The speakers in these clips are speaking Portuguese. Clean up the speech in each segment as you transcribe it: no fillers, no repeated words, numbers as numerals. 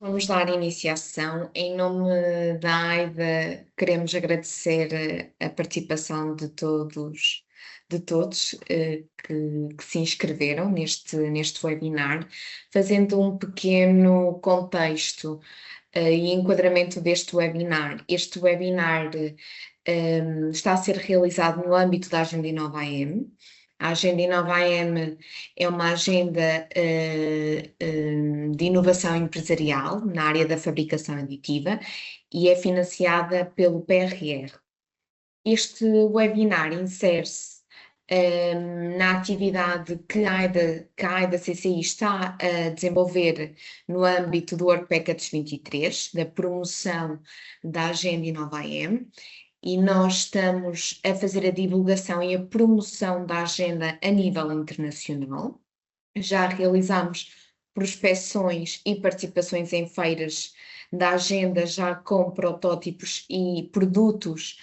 Vamos dar iniciação. Em nome da AIDA, queremos agradecer a participação de todos que se inscreveram neste webinar, fazendo um pequeno contexto e enquadramento deste webinar. Este webinar está a ser realizado no âmbito da Agenda Inova AM. A Agenda Inova AM é uma agenda de inovação empresarial na área da fabricação aditiva e é financiada pelo PRR. Este webinar insere-se na atividade que a AIDA CCI está a desenvolver no âmbito do Work Package 23, da promoção da Agenda Inova AM, e nós estamos a fazer a divulgação e a promoção da agenda a nível internacional. Já realizamos prospeções e participações em feiras da agenda, já com protótipos e produtos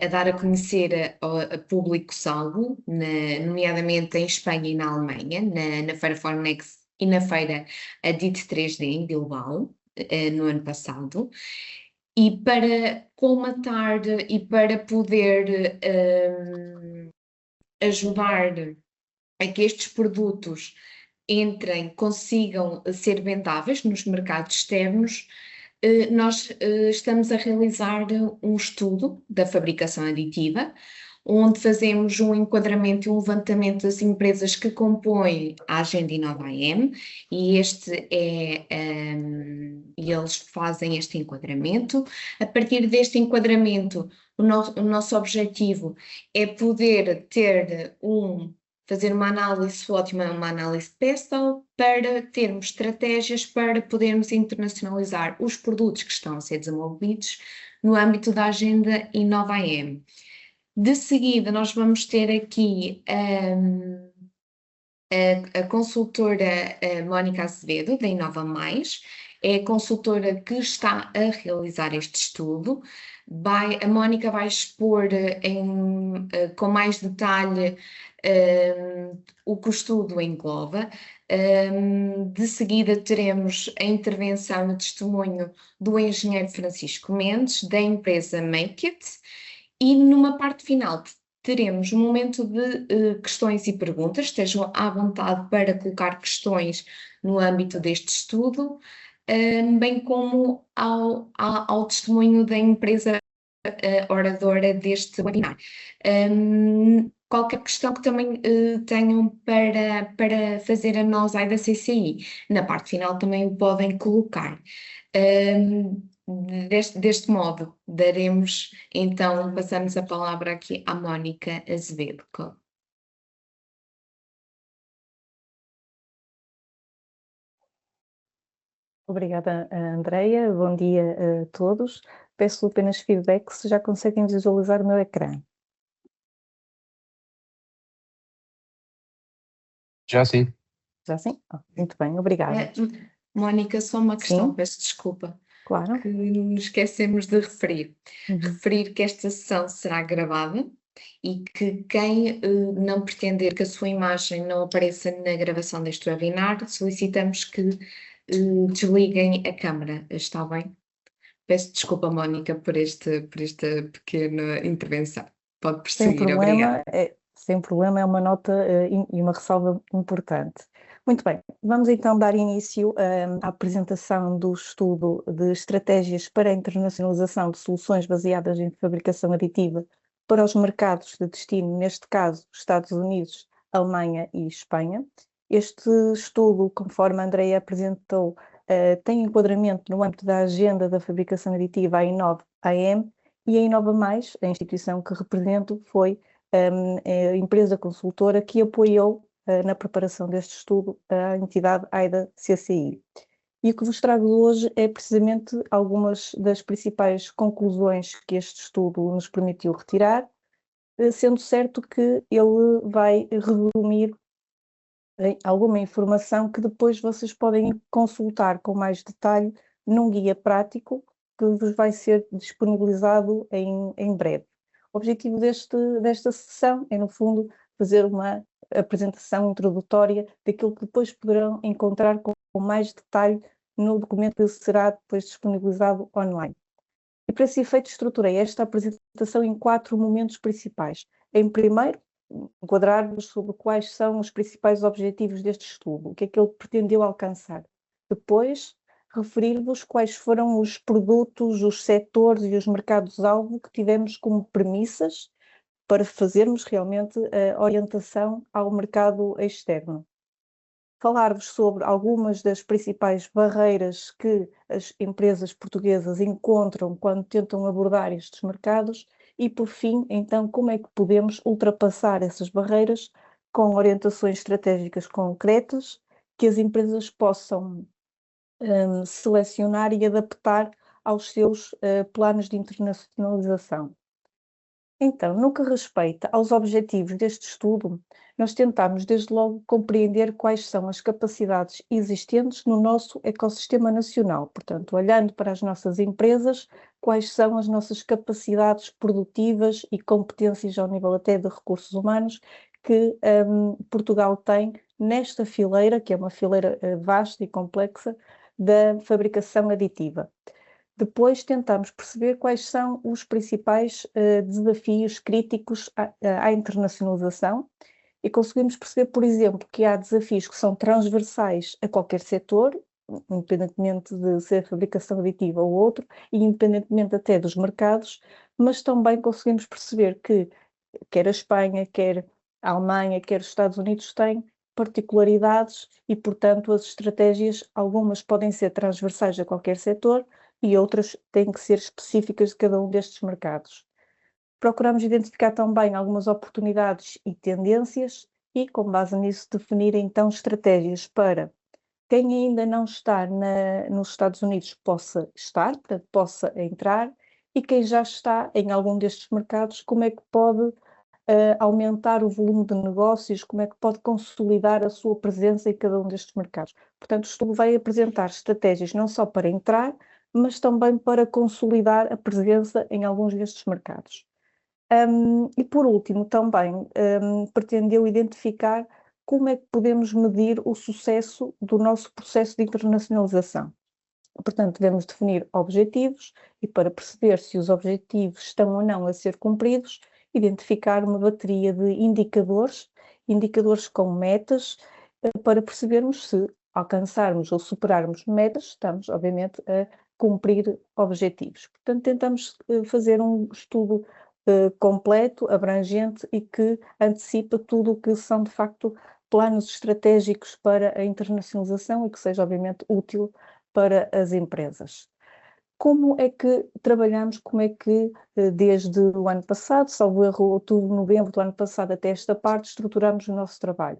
a dar a conhecer a público-alvo, nomeadamente em Espanha e na Alemanha, na Feira Fornex e na Feira Adit 3D em Bilbao, no ano passado. E para colmatar e para poder ajudar a que estes produtos consigam ser vendáveis nos mercados externos, nós estamos a realizar um estudo da fabricação aditiva, onde fazemos um enquadramento e um levantamento das empresas que compõem a Agenda Inova AM, e eles fazem este enquadramento. A partir deste enquadramento, o nosso objetivo é poder fazer uma análise SWOT, uma análise PESTEL, para termos estratégias para podermos internacionalizar os produtos que estão a ser desenvolvidos no âmbito da Agenda Inova AM. De seguida, nós vamos ter aqui a consultora Mónica Azevedo, da Inova Mais, é a consultora que está a realizar este estudo. A Mónica vai expor com mais detalhe o que o estudo engloba. De seguida teremos a intervenção e o testemunho do engenheiro Francisco Mendes, da empresa Make It, e numa parte final teremos um momento de questões e perguntas. Estejam à vontade para colocar questões no âmbito deste estudo, bem como ao testemunho da empresa oradora deste webinar. Qualquer questão que também tenham para fazer a nós, da CCI, na parte final também o podem colocar. Deste modo, passamos a palavra aqui à Mónica Azevedo. Obrigada, Andreia. Bom dia a todos. Peço apenas feedback se já conseguem visualizar o meu ecrã. Já sim. Já sim? Muito bem, obrigada. Mónica, só uma questão, Sim. peço desculpa. Claro. Que nos esquecemos de referir. Referir que esta sessão será gravada e que quem não pretender que a sua imagem não apareça na gravação deste webinar, solicitamos que desliguem a câmara, está bem? Peço desculpa, Mónica, por esta pequena intervenção. Pode prosseguir, obrigada. Sem problema, é uma nota e uma ressalva importante. Muito bem, vamos então dar início à apresentação do estudo de estratégias para a internacionalização de soluções baseadas em fabricação aditiva para os mercados de destino, neste caso, Estados Unidos, Alemanha e Espanha. Este estudo, conforme a Andreia apresentou, tem enquadramento no âmbito da Agenda da Fabricação Aditiva, a Inova AM, e a Inova Mais, a instituição que represento, foi a empresa consultora que apoiou na preparação deste estudo a entidade AIDA CCI. E o que vos trago hoje é precisamente algumas das principais conclusões que este estudo nos permitiu retirar, sendo certo que ele vai resumir alguma informação que depois vocês podem consultar com mais detalhe num guia prático que vos vai ser disponibilizado em breve. O objetivo desta sessão é, no fundo, fazer uma apresentação introdutória daquilo que depois poderão encontrar com mais detalhe no documento que será depois disponibilizado online. E para esse efeito estruturei esta apresentação em 4 momentos principais. Em primeiro, enquadrar-vos sobre quais são os principais objetivos deste estudo, o que é que ele pretendeu alcançar. Depois, referir-vos quais foram os produtos, os setores e os mercados-alvo que tivemos como premissas para fazermos realmente a orientação ao mercado externo. Falar-vos sobre algumas das principais barreiras que as empresas portuguesas encontram quando tentam abordar estes mercados e, por fim, então, como é que podemos ultrapassar essas barreiras com orientações estratégicas concretas que as empresas possam selecionar e adaptar aos seus planos de internacionalização. Então, no que respeita aos objetivos deste estudo, nós tentamos desde logo compreender quais são as capacidades existentes no nosso ecossistema nacional. Portanto, olhando para as nossas empresas, quais são as nossas capacidades produtivas e competências ao nível até de recursos humanos que Portugal tem nesta fileira, que é uma fileira vasta e complexa, da fabricação aditiva. Depois tentamos perceber quais são os principais desafios críticos à internacionalização e conseguimos perceber, por exemplo, que há desafios que são transversais a qualquer setor, independentemente de ser fabricação aditiva ou outro, e independentemente até dos mercados, mas também conseguimos perceber que quer a Espanha, quer a Alemanha, quer os Estados Unidos têm particularidades e, portanto, as estratégias, algumas podem ser transversais a qualquer setor, e outras têm que ser específicas de cada um destes mercados. Procuramos identificar também algumas oportunidades e tendências e, com base nisso, definir então estratégias para quem ainda não está nos Estados Unidos possa estar, portanto, possa entrar, e quem já está em algum destes mercados, como é que pode aumentar o volume de negócios, como é que pode consolidar a sua presença em cada um destes mercados. Portanto, o estudo vai apresentar estratégias não só para entrar, mas também para consolidar a presença em alguns destes mercados. E por último, também pretendeu identificar como é que podemos medir o sucesso do nosso processo de internacionalização. Portanto, devemos definir objetivos e, para perceber se os objetivos estão ou não a ser cumpridos, identificar uma bateria de indicadores com metas, para percebermos se alcançarmos ou superarmos metas, estamos, obviamente, a cumprir objetivos. Portanto, tentamos fazer um estudo completo, abrangente e que antecipa tudo o que são, de facto, planos estratégicos para a internacionalização e que seja, obviamente, útil para as empresas. Como é que trabalhamos, como é que desde o ano passado, salvo erro, outubro, novembro do ano passado até esta parte, estruturamos o nosso trabalho?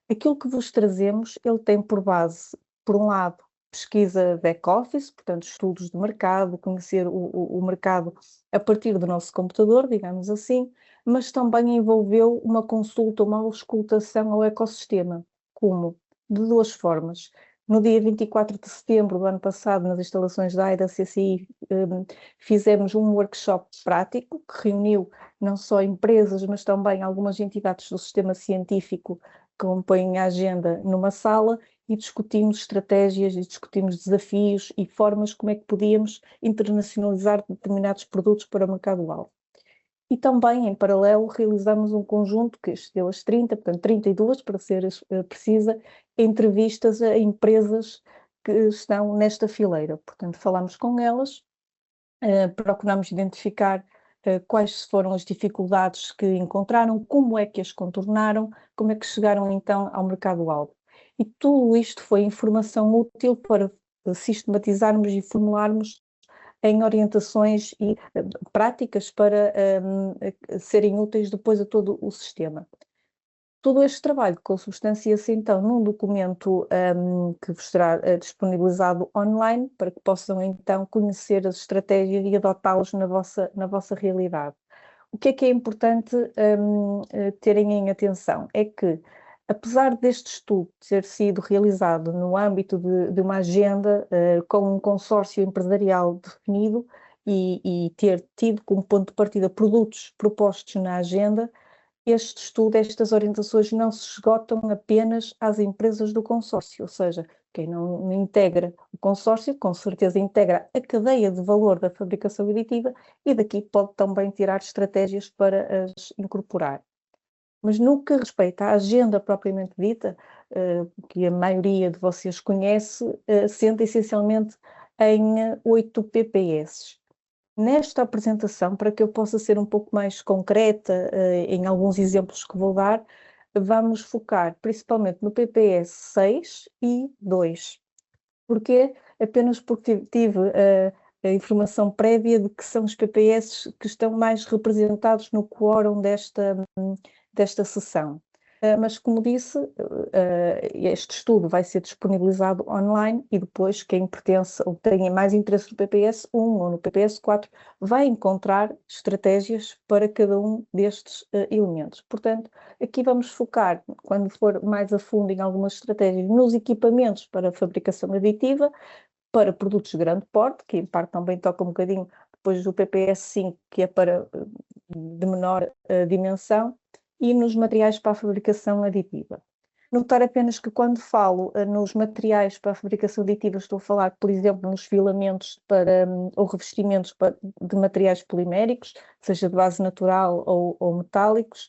Aquilo que vos trazemos, ele tem por base, por um lado, pesquisa back-office, portanto, estudos de mercado, conhecer o mercado a partir do nosso computador, digamos assim, mas também envolveu uma consulta, uma auscultação ao ecossistema. Como? De duas formas. No dia 24 de setembro do ano passado, nas instalações da AIDA CCI, fizemos um workshop prático que reuniu não só empresas, mas também algumas entidades do sistema científico que compõem a agenda numa sala e discutimos estratégias e discutimos desafios e formas como é que podíamos internacionalizar determinados produtos para o mercado-alvo. E também, em paralelo, realizamos um conjunto que excedeu as 30, portanto 32, para ser precisa, entrevistas a empresas que estão nesta fileira. Portanto, falamos com elas, procuramos identificar quais foram as dificuldades que encontraram, como é que as contornaram, como é que chegaram então ao mercado-alvo. E tudo isto foi informação útil para sistematizarmos e formularmos em orientações e práticas para serem úteis depois a todo o sistema. Todo este trabalho consubstancia-se então num documento que vos será disponibilizado online para que possam então conhecer as estratégias e adotá-las na vossa realidade. O que é importante terem em atenção? É que, apesar deste estudo ter sido realizado no âmbito de uma agenda com um consórcio empresarial definido e ter tido como ponto de partida produtos propostos na agenda, este estudo, estas orientações não se esgotam apenas às empresas do consórcio, ou seja, o quem não integra o consórcio, com certeza integra a cadeia de valor da fabricação aditiva e daqui pode também tirar estratégias para as incorporar. Mas no que respeita à agenda propriamente dita, que a maioria de vocês conhece, assenta essencialmente em 8 PPS. Nesta apresentação, para que eu possa ser um pouco mais concreta, em alguns exemplos que vou dar, vamos focar principalmente no PPS 6 e 2. Porquê? Apenas porque tive a informação prévia de que são os PPS que estão mais representados no quórum desta sessão. Mas, como disse, este estudo vai ser disponibilizado online e depois quem pertence ou tenha mais interesse no PPS 1 ou no PPS 4 vai encontrar estratégias para cada um destes elementos. Portanto, aqui vamos focar, quando for mais a fundo em algumas estratégias, nos equipamentos para fabricação aditiva, para produtos de grande porte, que em parte também toca um bocadinho depois do PPS 5, que é para de menor dimensão, e nos materiais para a fabricação aditiva. Notar apenas que quando falo nos materiais para a fabricação aditiva, estou a falar, por exemplo, nos filamentos ou revestimentos de materiais poliméricos, seja de base natural ou metálicos,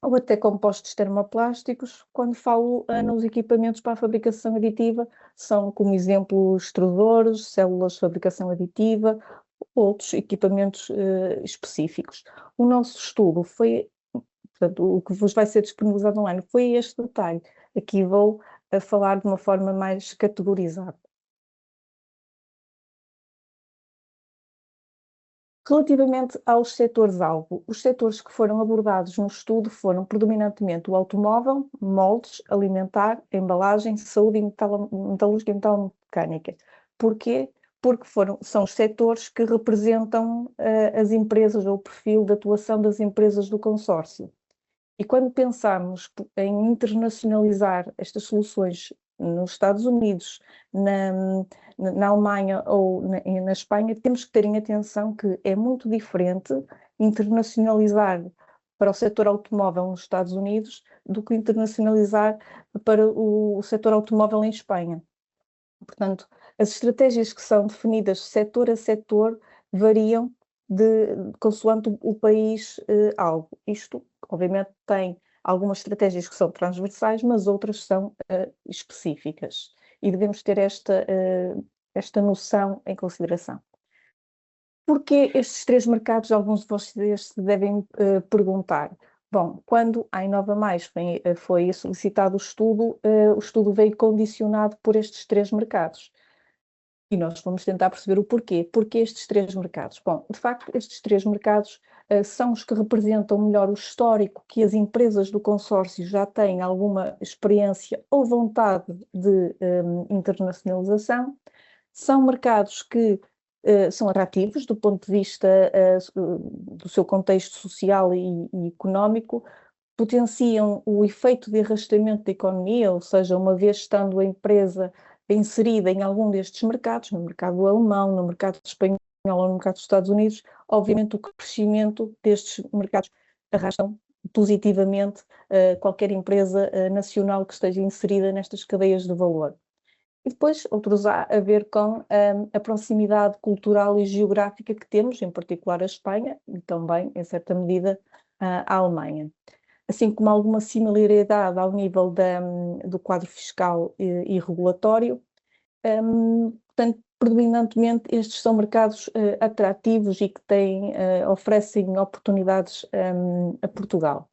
ou até compostos termoplásticos. Quando falo nos equipamentos para a fabricação aditiva, são como exemplo extrudores, células de fabricação aditiva, outros equipamentos específicos. O nosso estudo foi, portanto, o que vos vai ser disponibilizado online foi este detalhe. Aqui vou falar de uma forma mais categorizada. Relativamente aos setores-alvo, os setores que foram abordados no estudo foram predominantemente o automóvel, moldes, alimentar, embalagem, saúde e metalúrgica e metalomecânica. Porquê? Porque são os setores que representam as empresas ou o perfil de atuação das empresas do consórcio. E quando pensamos em internacionalizar estas soluções nos Estados Unidos, na Alemanha ou na Espanha, temos que ter em atenção que é muito diferente internacionalizar para o setor automóvel nos Estados Unidos do que internacionalizar para o setor automóvel em Espanha. Portanto, as estratégias que são definidas setor a setor variam consoante o país alvo. Isto, obviamente, tem algumas estratégias que são transversais, mas outras são específicas. E devemos ter esta noção em consideração. Porquê estes 3 mercados? Alguns de vocês se devem perguntar. Bom, quando a Inova Mais foi solicitado o estudo veio condicionado por estes 3 mercados. E nós vamos tentar perceber o porquê. Porquê estes 3 mercados? Bom, de facto, estes 3 mercados são os que representam melhor o histórico que as empresas do consórcio já têm alguma experiência ou vontade de internacionalização. São mercados que são atrativos do ponto de vista do seu contexto social e económico, potenciam o efeito de arrastamento da economia, ou seja, uma vez estando a empresa inserida em algum destes mercados, no mercado alemão, no mercado espanhol ou no mercado dos Estados Unidos, obviamente o crescimento destes mercados arrastam positivamente qualquer empresa nacional que esteja inserida nestas cadeias de valor. E depois outros há a ver com a proximidade cultural e geográfica que temos, em particular a Espanha e também, em certa medida, a Alemanha. Assim como alguma similaridade ao nível do quadro fiscal e regulatório. Portanto, predominantemente estes são mercados atrativos e que oferecem oportunidades a Portugal.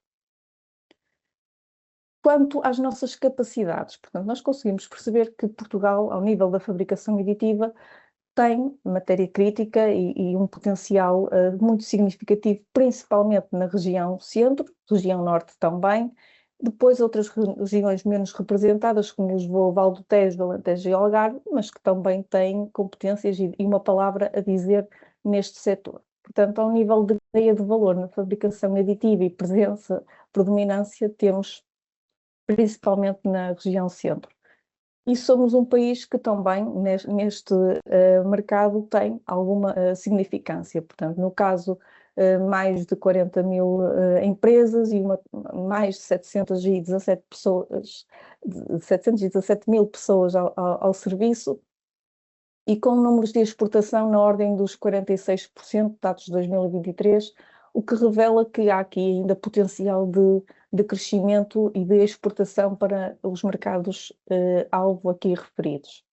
Quanto às nossas capacidades, portanto, nós conseguimos perceber que Portugal, ao nível da fabricação aditiva, tem matéria crítica e um potencial muito significativo, principalmente na região centro, região norte também, depois outras regiões menos representadas, como Lisboa, Val do Tejo, Alentejo e Algarve, mas que também têm competências e uma palavra a dizer neste setor. Portanto, ao nível de cadeia de valor na fabricação aditiva e predominância, temos principalmente na região centro. E somos um país que também, neste mercado, tem alguma significância. Portanto, no caso mais de 40 mil empresas e mais de 717 pessoas, 717 mil pessoas ao serviço, e com números de exportação na ordem dos 46%, dados de 2023, o que revela que há aqui ainda potencial de crescimento e de exportação para os mercados alvo aqui referidos.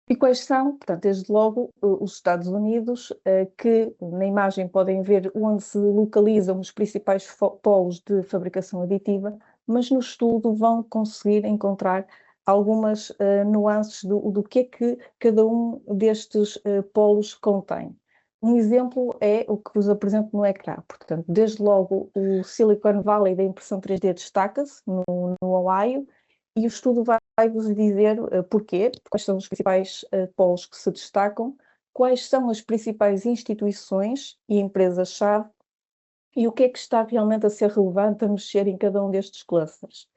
E quais são? Portanto, desde logo, os Estados Unidos, que na imagem podem ver onde se localizam os principais polos de fabricação aditiva, mas no estudo vão conseguir encontrar algumas nuances do que é que cada um destes polos contém. Um exemplo é o que vos apresento no ecrã. Portanto, desde logo, o Silicon Valley da impressão 3D destaca-se no Ohio, e o estudo vai-vos dizer porquê, quais são os principais polos que se destacam, quais são as principais instituições e empresas-chave e o que é que está realmente a ser relevante a mexer em cada um destes clusters.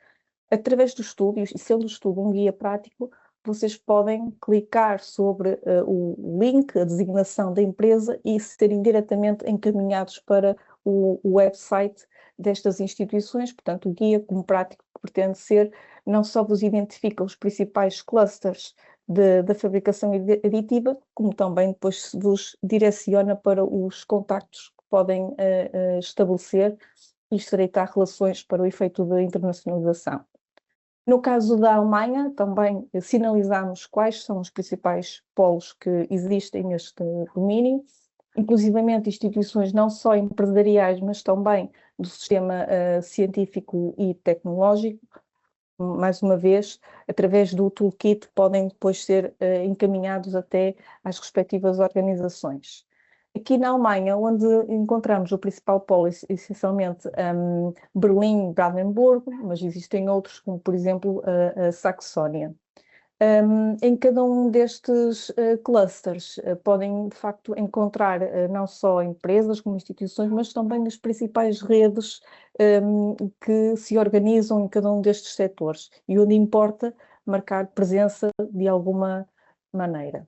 Através do estudo, e sendo o estudo um guia prático, vocês podem clicar sobre o link, a designação da empresa e serem diretamente encaminhados para o website destas instituições. Portanto, o guia, como prático que pretende ser, não só vos identifica os principais clusters da fabricação aditiva, como também depois vos direciona para os contactos que podem estabelecer e estreitar relações para o efeito da internacionalização. No caso da Alemanha, também sinalizamos quais são os principais polos que existem neste domínio, inclusivamente instituições não só empresariais, mas também do sistema científico e tecnológico. Mais uma vez, através do toolkit, podem depois ser encaminhados até às respectivas organizações. Aqui na Alemanha, onde encontramos o principal polo, essencialmente Berlim, Brandenburgo, mas existem outros, como por exemplo a Saxónia. Em cada um destes clusters podem de facto encontrar não só empresas como instituições, mas também as principais redes que se organizam em cada um destes setores e onde importa marcar presença de alguma maneira.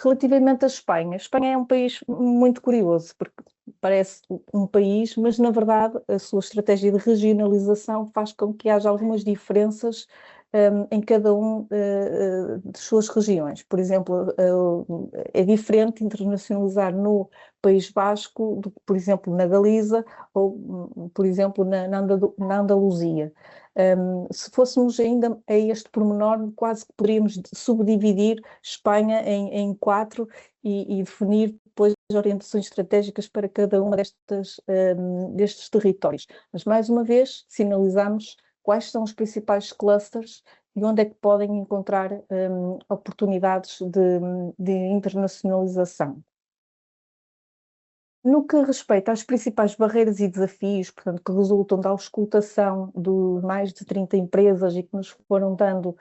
Relativamente à Espanha, a Espanha é um país muito curioso, porque parece um país, mas na verdade a sua estratégia de regionalização faz com que haja algumas diferenças em cada um de suas regiões. Por exemplo, é diferente internacionalizar no País Basco do que, por exemplo, na Galiza ou, por exemplo, na Andaluzia. Se fôssemos ainda a este pormenor, quase que poderíamos subdividir Espanha em quatro e definir depois as orientações estratégicas para cada uma destes territórios. Mas, mais uma vez, sinalizamos quais são os principais clusters e onde é que podem encontrar oportunidades de internacionalização. No que respeita às principais barreiras e desafios, portanto, que resultam da auscultação de mais de 30 empresas e que nos foram dando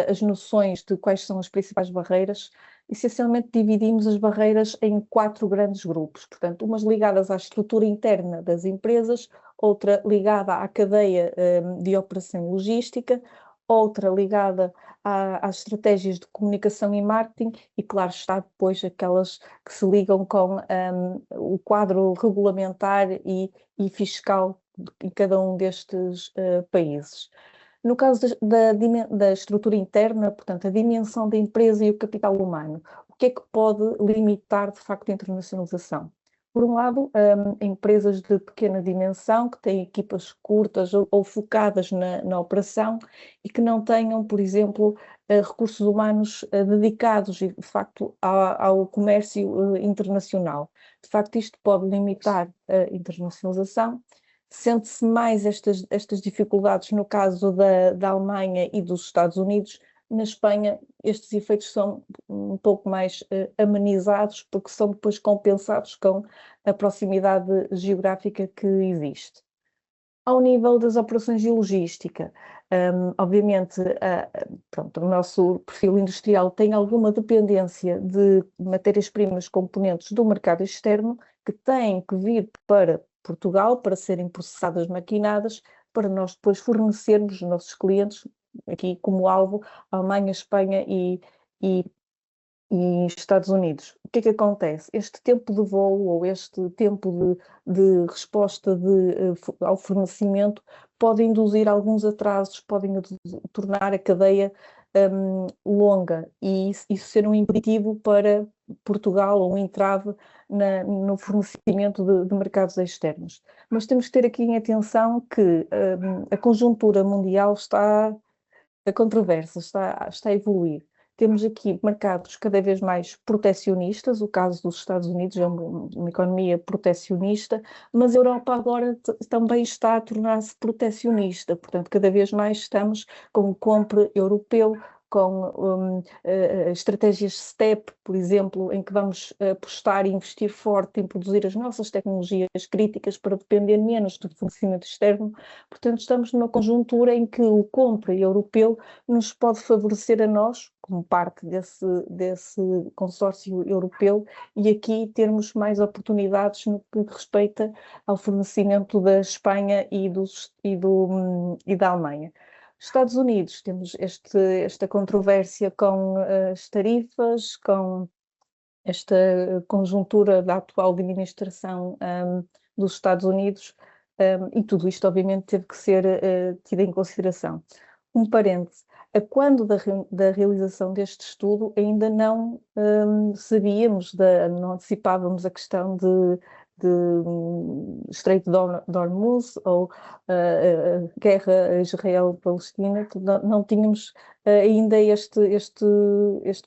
as noções de quais são as principais barreiras, essencialmente dividimos as barreiras em 4 grandes grupos, portanto, umas ligadas à estrutura interna das empresas, outra ligada à cadeia de operação e logística, outra ligada às estratégias de comunicação e marketing e, claro está, depois aquelas que se ligam com o quadro regulamentar e fiscal em cada um destes países. No caso da estrutura interna, portanto, a dimensão da empresa e o capital humano, o que é que pode limitar, de facto, a internacionalização? Por um lado, empresas de pequena dimensão, que têm equipas curtas ou focadas na operação e que não tenham, por exemplo, recursos humanos dedicados, de facto, ao comércio internacional. De facto, isto pode limitar a internacionalização. Sente-se mais estas dificuldades no caso da Alemanha e dos Estados Unidos. Na Espanha, estes efeitos são um pouco mais amenizados, porque são depois compensados com a proximidade geográfica que existe. Ao nível das operações de logística, obviamente, pronto, o nosso perfil industrial tem alguma dependência de matérias-primas, componentes do mercado externo, que têm que vir para Portugal para serem processadas, maquinadas, para nós depois fornecermos aos nossos clientes, aqui como alvo, Alemanha, Espanha e e Estados Unidos. O que é que acontece? Este tempo de voo ou este tempo de resposta ao fornecimento pode induzir alguns atrasos, podem tornar a cadeia longa e isso ser um impeditivo para Portugal ou um entrave no fornecimento de mercados externos. Mas temos que ter aqui em atenção que a conjuntura mundial está a controvérsia, está a evoluir. Temos aqui mercados cada vez mais protecionistas, o caso dos Estados Unidos é uma economia protecionista, mas a Europa agora também está a tornar-se protecionista, portanto, cada vez mais estamos com o compra europeu, com estratégias STEP, por exemplo, em que vamos apostar e investir forte em produzir as nossas tecnologias críticas para depender menos do fornecimento externo. Portanto, estamos numa conjuntura em que o compra europeu nos pode favorecer a nós, como parte desse consórcio europeu, e aqui termos mais oportunidades no que respeita ao fornecimento da Espanha e da Alemanha. Estados Unidos, temos esta controvérsia com as tarifas, com esta conjuntura da atual administração dos Estados Unidos, e tudo isto obviamente teve que ser tido em consideração. Um parêntese, a quando da realização deste estudo ainda não sabíamos, não antecipávamos a questão de Estreito de Hormuz ou guerra Israel-Palestina, não tínhamos ainda este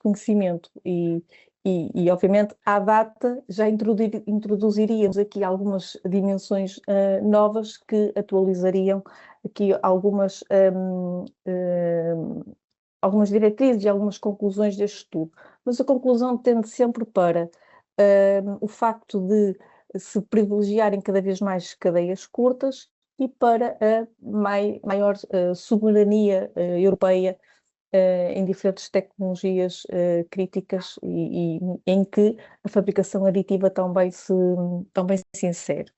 conhecimento e, obviamente, à data já introduziríamos aqui algumas dimensões novas que atualizariam aqui algumas diretrizes e algumas conclusões deste estudo. Mas a conclusão tende sempre para o facto de se privilegiarem cada vez mais cadeias curtas e para a maior soberania europeia em diferentes tecnologias críticas e em que a fabricação aditiva também se insere.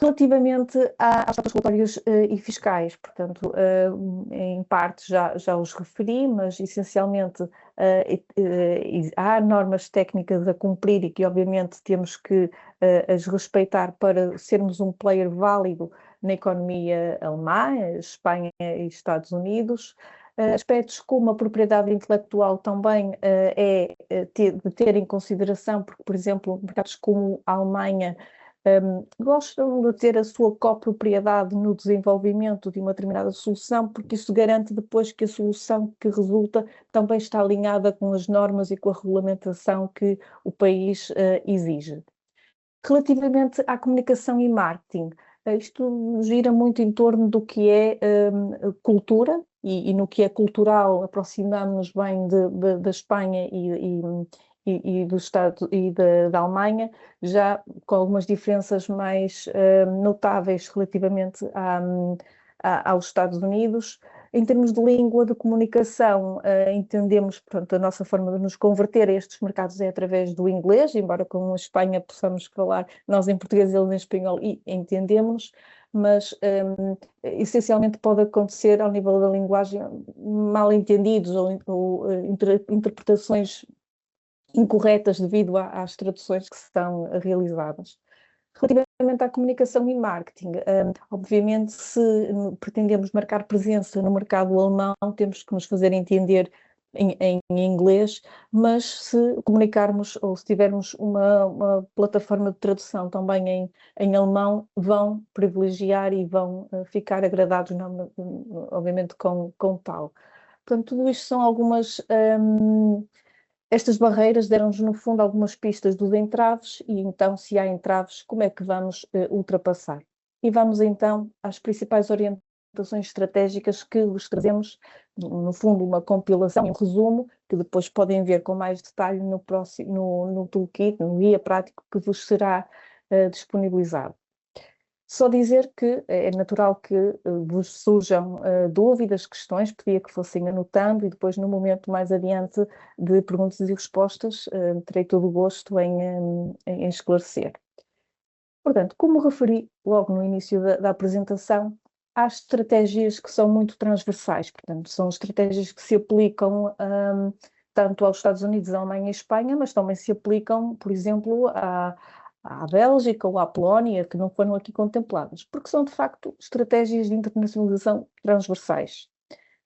Relativamente às taxas regulatórias e fiscais, portanto, em parte já os referi, mas essencialmente há normas técnicas a cumprir e que obviamente temos que as respeitar para sermos um player válido na economia alemã, Espanha e Estados Unidos. Aspectos como a propriedade intelectual também de ter em consideração, porque, por exemplo, mercados como a Alemanha gostam de ter a sua copropriedade no desenvolvimento de uma determinada solução, porque isso garante depois que a solução que resulta também está alinhada com as normas e com a regulamentação que o país exige. Relativamente à comunicação e marketing, isto gira muito em torno do que é cultura e no que é cultural aproximamos-nos bem da Espanha e do Estado e da Alemanha, já com algumas diferenças mais notáveis relativamente aos Estados Unidos. Em termos de língua, de comunicação, entendemos, portanto, a nossa forma de nos converter a estes mercados é através do inglês, embora com a Espanha possamos falar nós em português e eles em espanhol e entendemos, mas essencialmente pode acontecer ao nível da linguagem mal entendidos ou interpretações incorretas devido às traduções que são realizadas. Relativamente à comunicação e marketing, obviamente se pretendemos marcar presença no mercado alemão, temos que nos fazer entender em inglês, mas se comunicarmos ou se tivermos uma plataforma de tradução também em alemão, vão privilegiar e vão ficar agradados, obviamente, com tal. Portanto, tudo isto são algumas... Estas barreiras deram-nos, no fundo, algumas pistas dos entraves e, então, se há entraves, como é que vamos ultrapassar? E vamos, então, às principais orientações estratégicas que vos trazemos, no fundo, uma compilação, um resumo, que depois podem ver com mais detalhe no toolkit, no guia prático que vos será disponibilizado. Só dizer que é natural que vos surjam dúvidas, questões, pedia que fossem anotando e depois no momento mais adiante de perguntas e respostas terei todo o gosto em esclarecer. Portanto, como referi logo no início da apresentação, há estratégias que são muito transversais, portanto, são estratégias que se aplicam tanto aos Estados Unidos, à Alemanha e à Espanha, mas também se aplicam, por exemplo, à Bélgica ou à Polónia, que não foram aqui contempladas, porque são, de facto, estratégias de internacionalização transversais.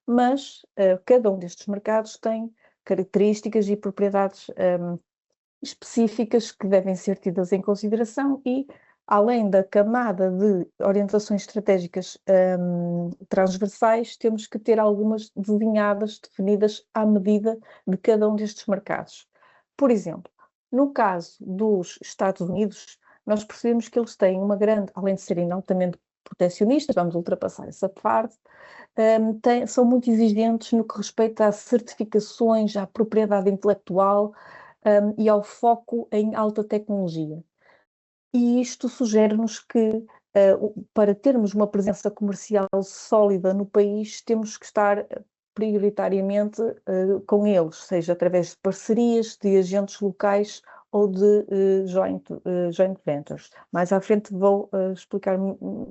Mas cada um destes mercados tem características e propriedades específicas que devem ser tidas em consideração e, além da camada de orientações estratégicas transversais, temos que ter algumas desenhadas, definidas à medida de cada um destes mercados. Por exemplo, no caso dos Estados Unidos, nós percebemos que eles têm uma grande, além de serem altamente protecionistas, vamos ultrapassar essa parte, são muito exigentes no que respeita a certificações, à propriedade intelectual, e ao foco em alta tecnologia. E isto sugere-nos que, para termos uma presença comercial sólida no país, temos que estar prioritariamente com eles, seja através de parcerias, de agentes locais ou de joint ventures. Mais à frente vou explicar,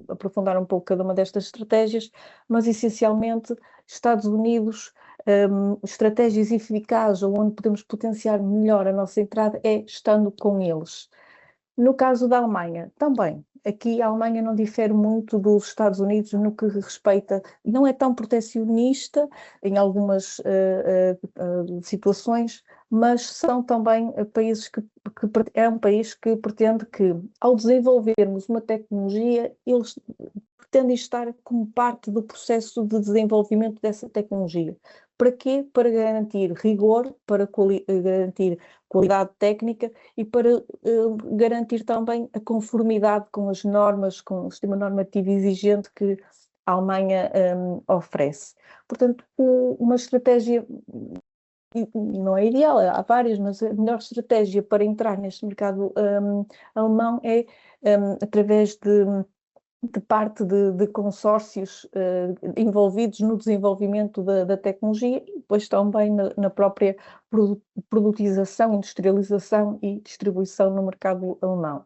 aprofundar um pouco cada uma destas estratégias, mas essencialmente Estados Unidos, estratégias eficazes ou onde podemos potenciar melhor a nossa entrada é estando com eles. No caso da Alemanha, também. Aqui a Alemanha não difere muito dos Estados Unidos no que respeita, não é tão protecionista em algumas situações, mas são também países é um país que pretende que, ao desenvolvermos uma tecnologia, eles pretendem estar como parte do processo de desenvolvimento dessa tecnologia. Para quê? Para garantir rigor, para garantir qualidade técnica e para garantir também a conformidade com as normas, com o sistema normativo exigente que a Alemanha oferece. Portanto, uma estratégia, não é ideal, há várias, mas a melhor estratégia para entrar neste mercado alemão é através de parte de consórcios envolvidos no desenvolvimento da tecnologia e depois também na própria produtização, industrialização e distribuição no mercado alemão.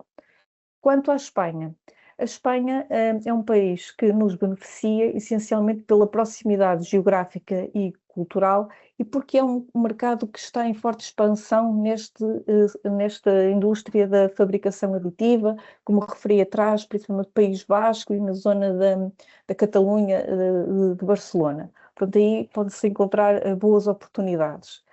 Quanto à Espanha, a Espanha é um país que nos beneficia essencialmente pela proximidade geográfica e cultural e porque é um mercado que está em forte expansão nesta indústria da fabricação aditiva, como referi atrás, principalmente no País Basco e na zona da Catalunha, de Barcelona. Portanto, aí pode-se encontrar boas oportunidades.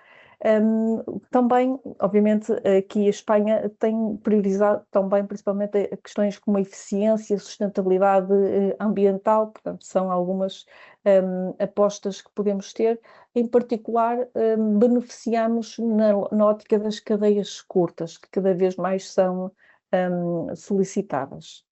Também, obviamente, aqui a Espanha tem priorizado também, principalmente, questões como a eficiência, sustentabilidade ambiental, portanto, são algumas apostas que podemos ter. Em particular, beneficiamos na ótica das cadeias curtas, que cada vez mais são solicitadas.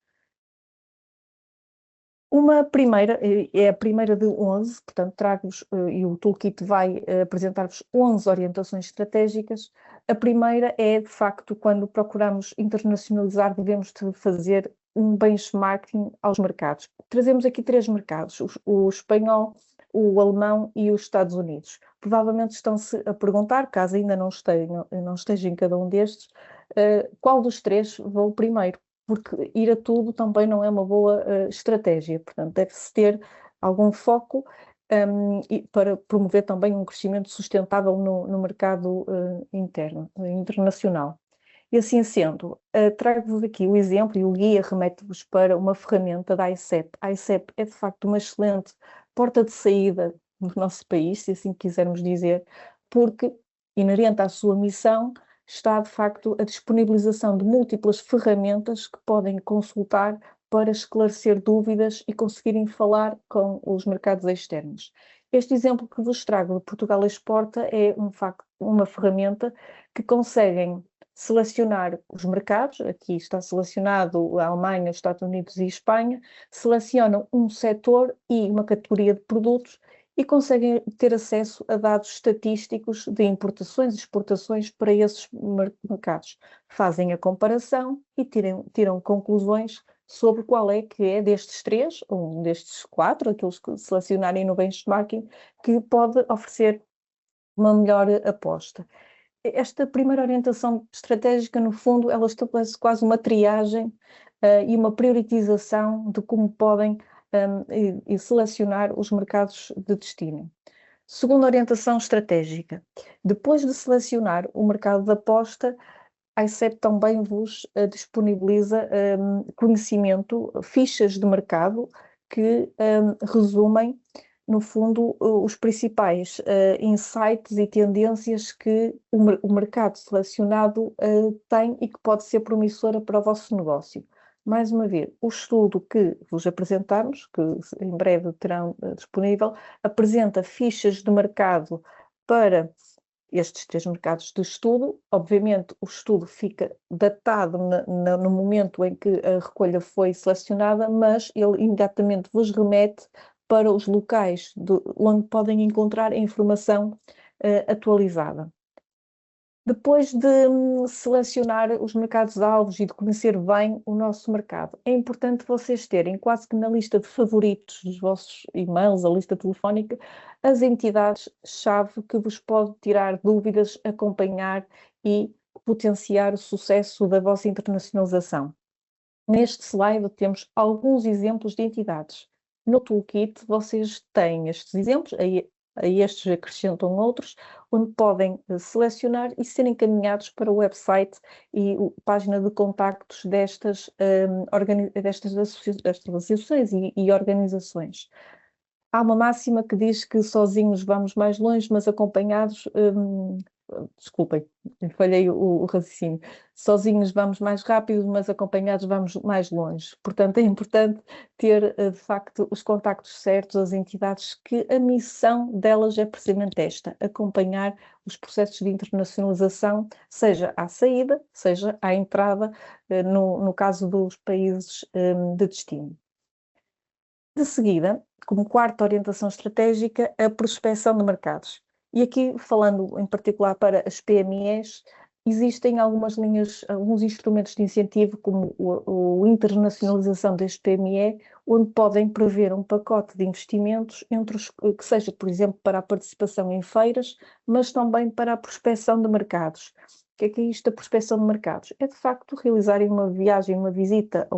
Uma primeira, é a primeira de 11, portanto trago-vos, e o toolkit vai apresentar-vos 11 orientações estratégicas. A primeira é, de facto, quando procuramos internacionalizar, devemos de fazer um benchmarking aos mercados. Trazemos aqui 3 mercados, o espanhol, o alemão e os Estados Unidos. Provavelmente estão-se a perguntar, caso ainda não esteja em cada um destes, qual dos 3 vou primeiro? Porque ir a tudo também não é uma boa estratégia, portanto deve-se ter algum foco para promover também um crescimento sustentável no mercado internacional. E assim sendo, trago-vos aqui o exemplo e o guia remete-vos para uma ferramenta da ICEP. A ICEP é de facto uma excelente porta de saída no nosso país, se assim quisermos dizer, porque inerente à sua missão está, de facto, a disponibilização de múltiplas ferramentas que podem consultar para esclarecer dúvidas e conseguirem falar com os mercados externos. Este exemplo que vos trago de Portugal Exporta é, uma ferramenta que conseguem selecionar os mercados, aqui está selecionado a Alemanha, os Estados Unidos e Espanha, selecionam um setor e uma categoria de produtos e conseguem ter acesso a dados estatísticos de importações e exportações para esses mercados. Fazem a comparação e tiram conclusões sobre qual é que é destes 3, ou um destes 4, aqueles que selecionarem no benchmarking, que pode oferecer uma melhor aposta. Esta primeira orientação estratégica, no fundo, ela estabelece quase uma triagem e uma priorização de como podem e selecionar os mercados de destino. Segunda orientação estratégica. Depois de selecionar o mercado de aposta, a ICEP também vos disponibiliza conhecimento, fichas de mercado que resumem, no fundo, os principais insights e tendências que o mercado selecionado tem e que pode ser promissora para o vosso negócio. Mais uma vez, o estudo que vos apresentamos, que em breve terão disponível, apresenta fichas de mercado para estes 3 mercados de estudo. Obviamente, o estudo fica datado no momento em que a recolha foi selecionada, mas ele imediatamente vos remete para os locais onde podem encontrar a informação atualizada. Depois de selecionar os mercados-alvos e de conhecer bem o nosso mercado, é importante vocês terem quase que na lista de favoritos dos vossos e-mails, a lista telefónica, as entidades-chave que vos pode tirar dúvidas, acompanhar e potenciar o sucesso da vossa internacionalização. Neste slide temos alguns exemplos de entidades. No toolkit vocês têm estes exemplos, a estes acrescentam outros, onde podem selecionar e ser encaminhados para o website e página de contactos destas associações e organizações. Há uma máxima que diz que sozinhos vamos mais longe, mas acompanhados, desculpem, falhei o raciocínio. Sozinhos vamos mais rápido, mas acompanhados vamos mais longe. Portanto, é importante ter, de facto, os contactos certos, as entidades que a missão delas é precisamente esta: acompanhar os processos de internacionalização, seja à saída, seja à entrada, no caso dos países de destino. De seguida, como quarta orientação estratégica, a prospecção de mercados. E aqui, falando em particular para as PMEs, existem algumas linhas, alguns instrumentos de incentivo, como a internacionalização deste PME, onde podem prever um pacote de investimentos, que seja, por exemplo, para a participação em feiras, mas também para a prospecção de mercados. O que é isto da prospecção de mercados? É, de facto, realizarem uma viagem, uma visita a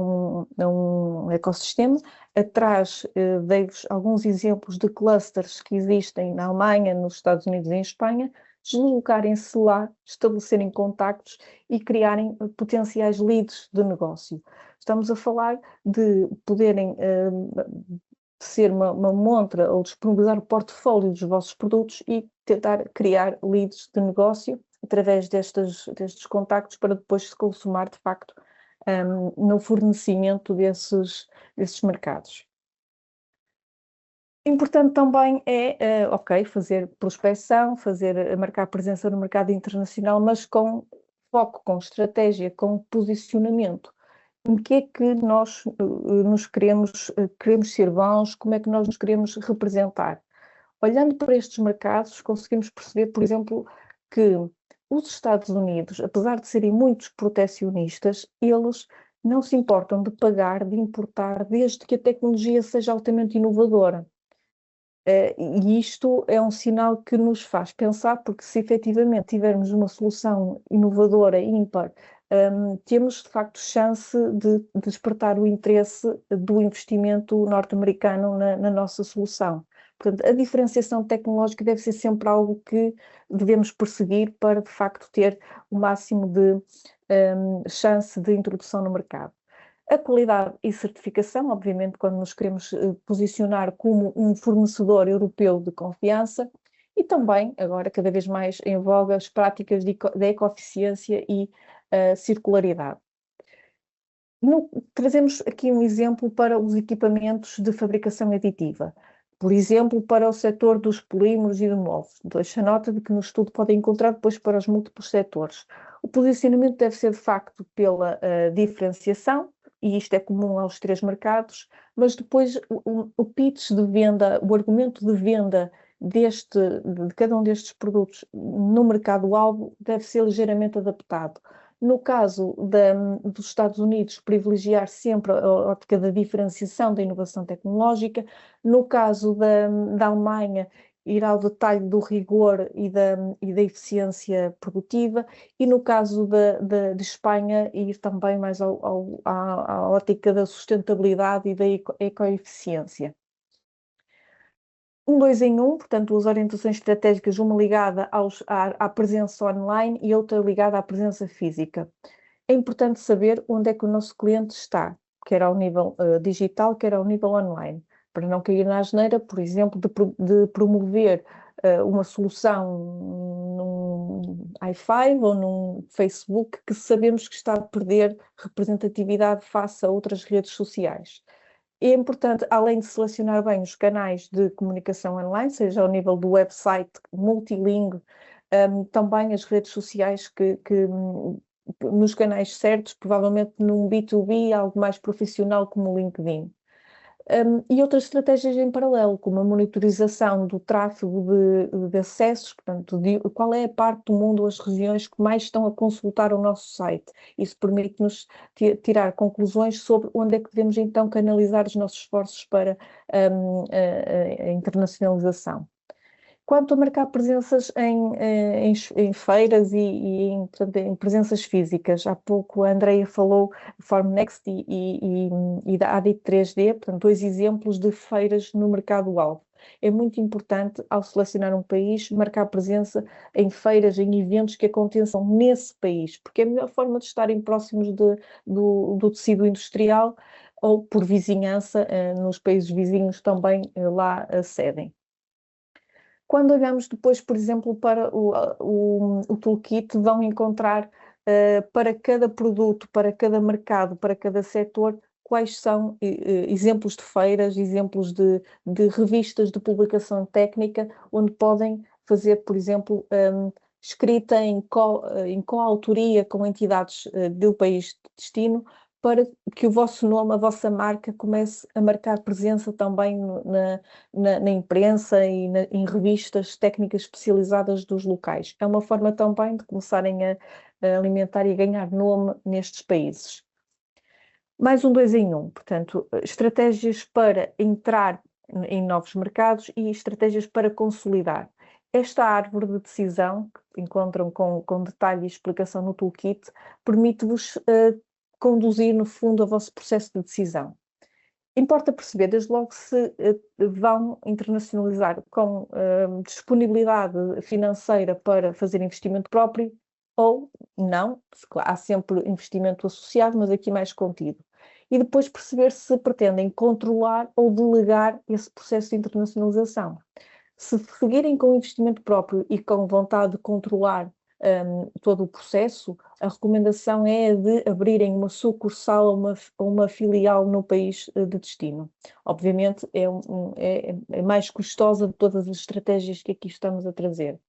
um ecossistema. Atrás dei-vos alguns exemplos de clusters que existem na Alemanha, nos Estados Unidos e em Espanha, deslocarem-se lá, estabelecerem contactos e criarem potenciais leads de negócio. Estamos a falar de poderem ser uma montra ou disponibilizar o portfólio dos vossos produtos e tentar criar leads de negócio através destes contactos para depois se consumar, de facto, no fornecimento desses mercados. Importante também é, fazer prospecção, marcar presença no mercado internacional, mas com foco, com estratégia, com posicionamento. Em que é que nós nos queremos ser bons, como é que nós nos queremos representar? Olhando para estes mercados, conseguimos perceber, por exemplo, que os Estados Unidos, apesar de serem muitos protecionistas, eles não se importam de pagar, de importar, desde que a tecnologia seja altamente inovadora. E isto é um sinal que nos faz pensar, porque se efetivamente tivermos uma solução inovadora, ímpar, temos de facto chance de despertar o interesse do investimento norte-americano na nossa solução. Portanto, a diferenciação tecnológica deve ser sempre algo que devemos perseguir para de facto ter o máximo de chance de introdução no mercado. A qualidade e certificação, obviamente, quando nos queremos posicionar como um fornecedor europeu de confiança, e também, agora cada vez mais em voga, as práticas de ecoeficiência e circularidade. Trazemos aqui um exemplo para os equipamentos de fabricação aditiva. Por exemplo, para o setor dos polímeros e do MOV. Deixa nota de que no estudo podem encontrar depois para os múltiplos setores. O posicionamento deve ser, de facto, pela diferenciação, e isto é comum aos 3 mercados, mas depois o pitch de venda, o argumento de venda de cada um destes produtos no mercado-alvo deve ser ligeiramente adaptado. No caso dos Estados Unidos, privilegiar sempre a ótica da diferenciação da inovação tecnológica. No caso da Alemanha, ir ao detalhe do rigor e da eficiência produtiva, e no caso de Espanha, ir também mais à ótica da sustentabilidade e da ecoeficiência. Um dois em um, portanto, as orientações estratégicas, uma ligada à presença online e outra ligada à presença física. É importante saber onde é que o nosso cliente está, quer ao nível digital, quer ao nível online, para não cair na asneira, por exemplo, de promover uma solução num i5 ou num Facebook que sabemos que está a perder representatividade face a outras redes sociais. É importante, além de selecionar bem os canais de comunicação online, seja ao nível do website multilingue, também as redes sociais nos canais certos, provavelmente num B2B, algo mais profissional como o LinkedIn. E outras estratégias em paralelo, como a monitorização do tráfego de acessos, portanto, qual é a parte do mundo ou as regiões que mais estão a consultar o nosso site. Isso permite-nos tirar conclusões sobre onde é que devemos então canalizar os nossos esforços para a internacionalização. Quanto a marcar presenças em feiras portanto, em presenças físicas, há pouco a Andreia falou Formnext e da Adit 3D, portanto, dois exemplos de feiras no mercado-alvo. É muito importante, ao selecionar um país, marcar presença em feiras, em eventos que aconteçam nesse país, porque é a melhor forma de estarem próximos do tecido industrial ou, por vizinhança, nos países vizinhos também lá cedem. Quando olhamos depois, por exemplo, para o toolkit, vão encontrar para cada produto, para cada mercado, para cada setor, quais são exemplos de feiras, exemplos de revistas de publicação técnica, onde podem fazer, por exemplo, escrita em coautoria com entidades do país de destino, para que o vosso nome, a vossa marca, comece a marcar presença também na imprensa e em revistas técnicas especializadas dos locais. É uma forma também de começarem a alimentar e a ganhar nome nestes países. Mais um dois em um, portanto, estratégias para entrar em novos mercados e estratégias para consolidar. Esta árvore de decisão, que encontram com detalhe e explicação no toolkit, permite-vos conduzir, no fundo, o vosso processo de decisão. Importa perceber, desde logo, se vão internacionalizar com disponibilidade financeira para fazer investimento próprio ou não. Há sempre investimento associado, mas aqui mais contido. E depois perceber se pretendem controlar ou delegar esse processo de internacionalização. Se seguirem com investimento próprio e com vontade de controlar todo o processo, a recomendação é a de abrirem uma sucursal ou uma filial no país de destino. Obviamente é mais custosa de todas as estratégias que aqui estamos a trazer.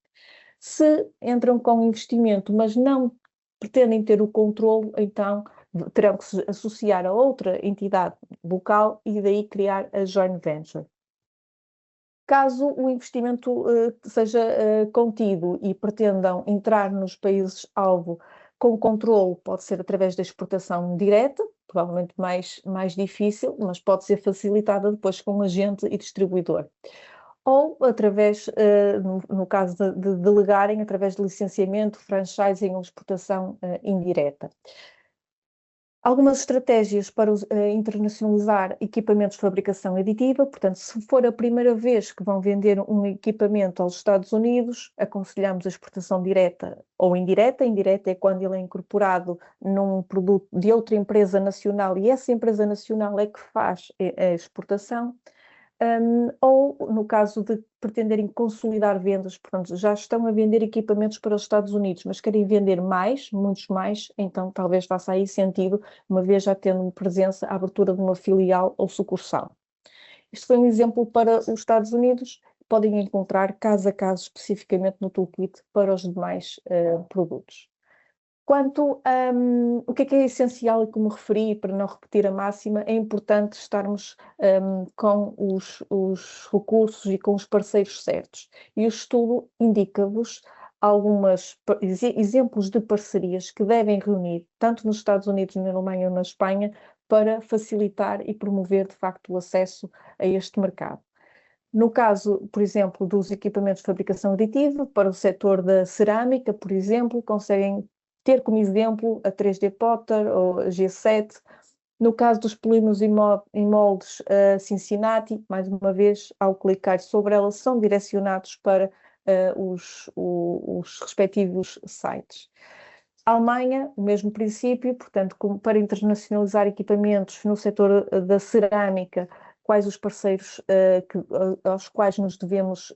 Se entram com investimento, mas não pretendem ter o controle, então terão que se associar a outra entidade local e daí criar a joint venture. Caso o investimento seja contido e pretendam entrar nos países-alvo com controle, pode ser através da exportação direta, provavelmente mais difícil, mas pode ser facilitada depois com agente e distribuidor. Ou através, no caso de delegarem, através de licenciamento, franchising ou exportação indireta. Algumas estratégias para internacionalizar equipamentos de fabricação aditiva, portanto, se for a primeira vez que vão vender um equipamento aos Estados Unidos, aconselhamos a exportação direta ou indireta. Indireta é quando ele é incorporado num produto de outra empresa nacional e essa empresa nacional é que faz a exportação. Ou no caso de pretenderem consolidar vendas, portanto, já estão a vender equipamentos para os Estados Unidos, mas querem vender mais, muitos mais, então talvez faça aí sentido, uma vez já tendo presença, a abertura de uma filial ou sucursal. Isto foi um exemplo para os Estados Unidos, podem encontrar caso a caso especificamente no toolkit para os demais produtos. Quanto o que é essencial e como referi, para não repetir a máxima, é importante estarmos com os recursos e com os parceiros certos. E o estudo indica-vos alguns exemplos de parcerias que devem reunir, tanto nos Estados Unidos, na Alemanha ou na Espanha, para facilitar e promover, de facto, o acesso a este mercado. No caso, por exemplo, dos equipamentos de fabricação aditiva, para o setor da cerâmica, por exemplo, conseguem ter como exemplo a 3D Potter ou a G7, No caso dos polímeros e moldes Cincinnati, mais uma vez, ao clicar sobre ela, são direcionados para os respectivos sites. A Alemanha, o mesmo princípio, portanto, para internacionalizar equipamentos no setor da cerâmica, quais os parceiros aos quais nos devemos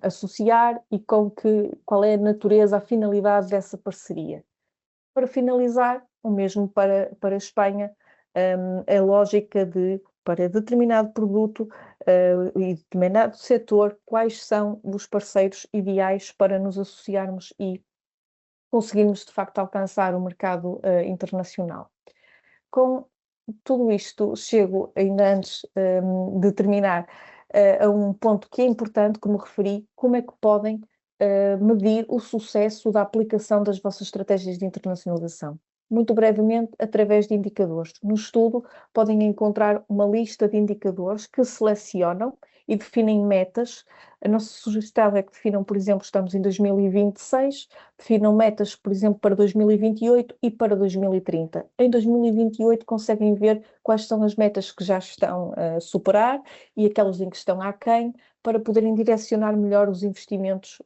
associar e qual é a natureza, a finalidade dessa parceria. Para finalizar, o mesmo para a Espanha, a lógica para determinado produto e determinado setor, quais são os parceiros ideais para nos associarmos e conseguirmos, de facto, alcançar o mercado internacional. Com tudo isto, chego, ainda antes de terminar, a um ponto que é importante, como referi, como é que podem medir o sucesso da aplicação das vossas estratégias de internacionalização. Muito brevemente, através de indicadores. No estudo, podem encontrar uma lista de indicadores que selecionam e definem metas. A nossa sugestão é que definam, por exemplo, estamos em 2026, definam metas, por exemplo, para 2028 e para 2030. Em 2028 conseguem ver quais são as metas que já estão a superar e aquelas em que estão aquém, para poderem direcionar melhor os investimentos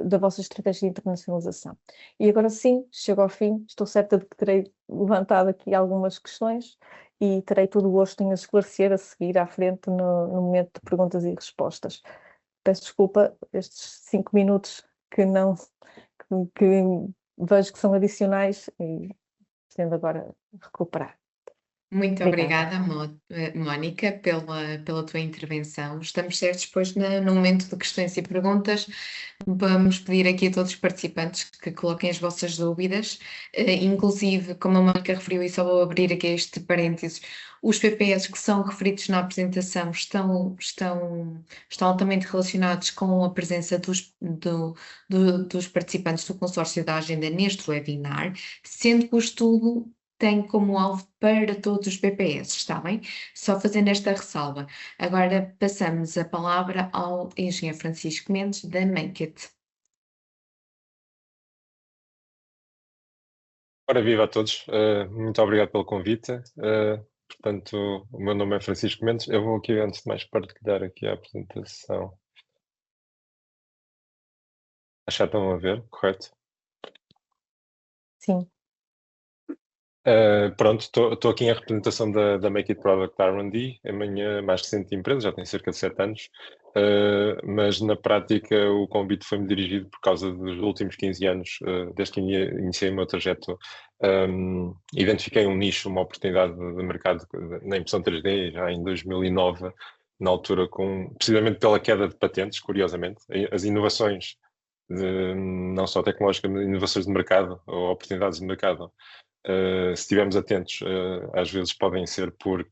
da vossa estratégia de internacionalização. E agora sim, chego ao fim, estou certa de que terei levantado aqui algumas questões e terei todo o gosto em as esclarecer a seguir à frente no momento de perguntas e respostas. Peço desculpa estes 5 minutos que não que vejo que são adicionais e pretendo agora recuperar. Muito Obrigada. obrigada, Mónica, pela tua intervenção. Estamos certos, depois, no momento de questões e perguntas, vamos pedir aqui a todos os participantes que coloquem as vossas dúvidas, inclusive, como a Mónica referiu, e só vou abrir aqui este parênteses, os PPS que são referidos na apresentação estão altamente relacionados com a presença dos participantes do consórcio da agenda neste webinar, sendo que o estudo tem como alvo para todos os PPS, está bem? Só fazendo esta ressalva. Agora passamos a palavra ao engenheiro Francisco Mendes, da Make It. Ora, viva a todos, muito obrigado pelo convite. Portanto, o meu nome é Francisco Mendes. Eu vou aqui, antes de mais, partilhar aqui a apresentação. Acho que já estão a ver, correto? Sim. Pronto, estou aqui em representação da Make It Product R&D, a minha mais recente empresa, já tem cerca de 7 anos, mas na prática o convite foi-me dirigido por causa dos últimos 15 anos, desde que iniciei o meu trajeto, identifiquei um nicho, uma oportunidade de mercado na impressão 3D, já em 2009, na altura, precisamente pela queda de patentes, curiosamente, as inovações, não só tecnológicas, mas inovações de mercado, ou oportunidades de mercado, se estivermos atentos, às vezes podem ser por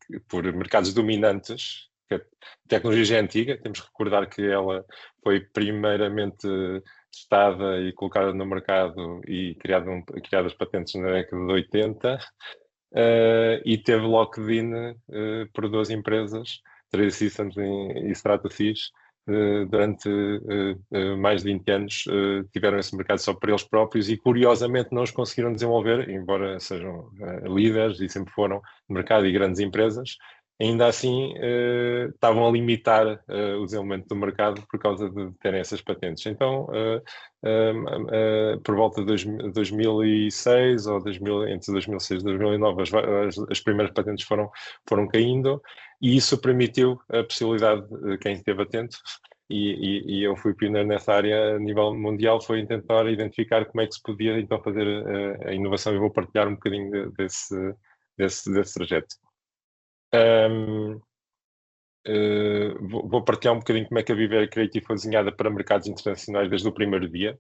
mercados dominantes, que a tecnologia já é antiga, temos que recordar que ela foi primeiramente testada e colocada no mercado e criadas patentes na década de 80, e teve locked-in por duas empresas, 3D Systems e Stratasys, durante mais de 20 anos tiveram esse mercado só para eles próprios e curiosamente não os conseguiram desenvolver, embora sejam líderes e sempre foram no mercado e grandes empresas, ainda assim estavam a limitar o desenvolvimento do mercado por causa de terem essas patentes. Então, por volta de 2006 ou entre 2006 e 2009, as primeiras patentes foram caindo, e isso permitiu a possibilidade, quem esteve atento, e eu fui pioneiro nessa área a nível mundial, foi tentar identificar como é que se podia então fazer a inovação, e vou partilhar um bocadinho desse trajeto. Vou partilhar um bocadinho como é que a Viverio Creative foi desenhada para mercados internacionais desde o primeiro dia,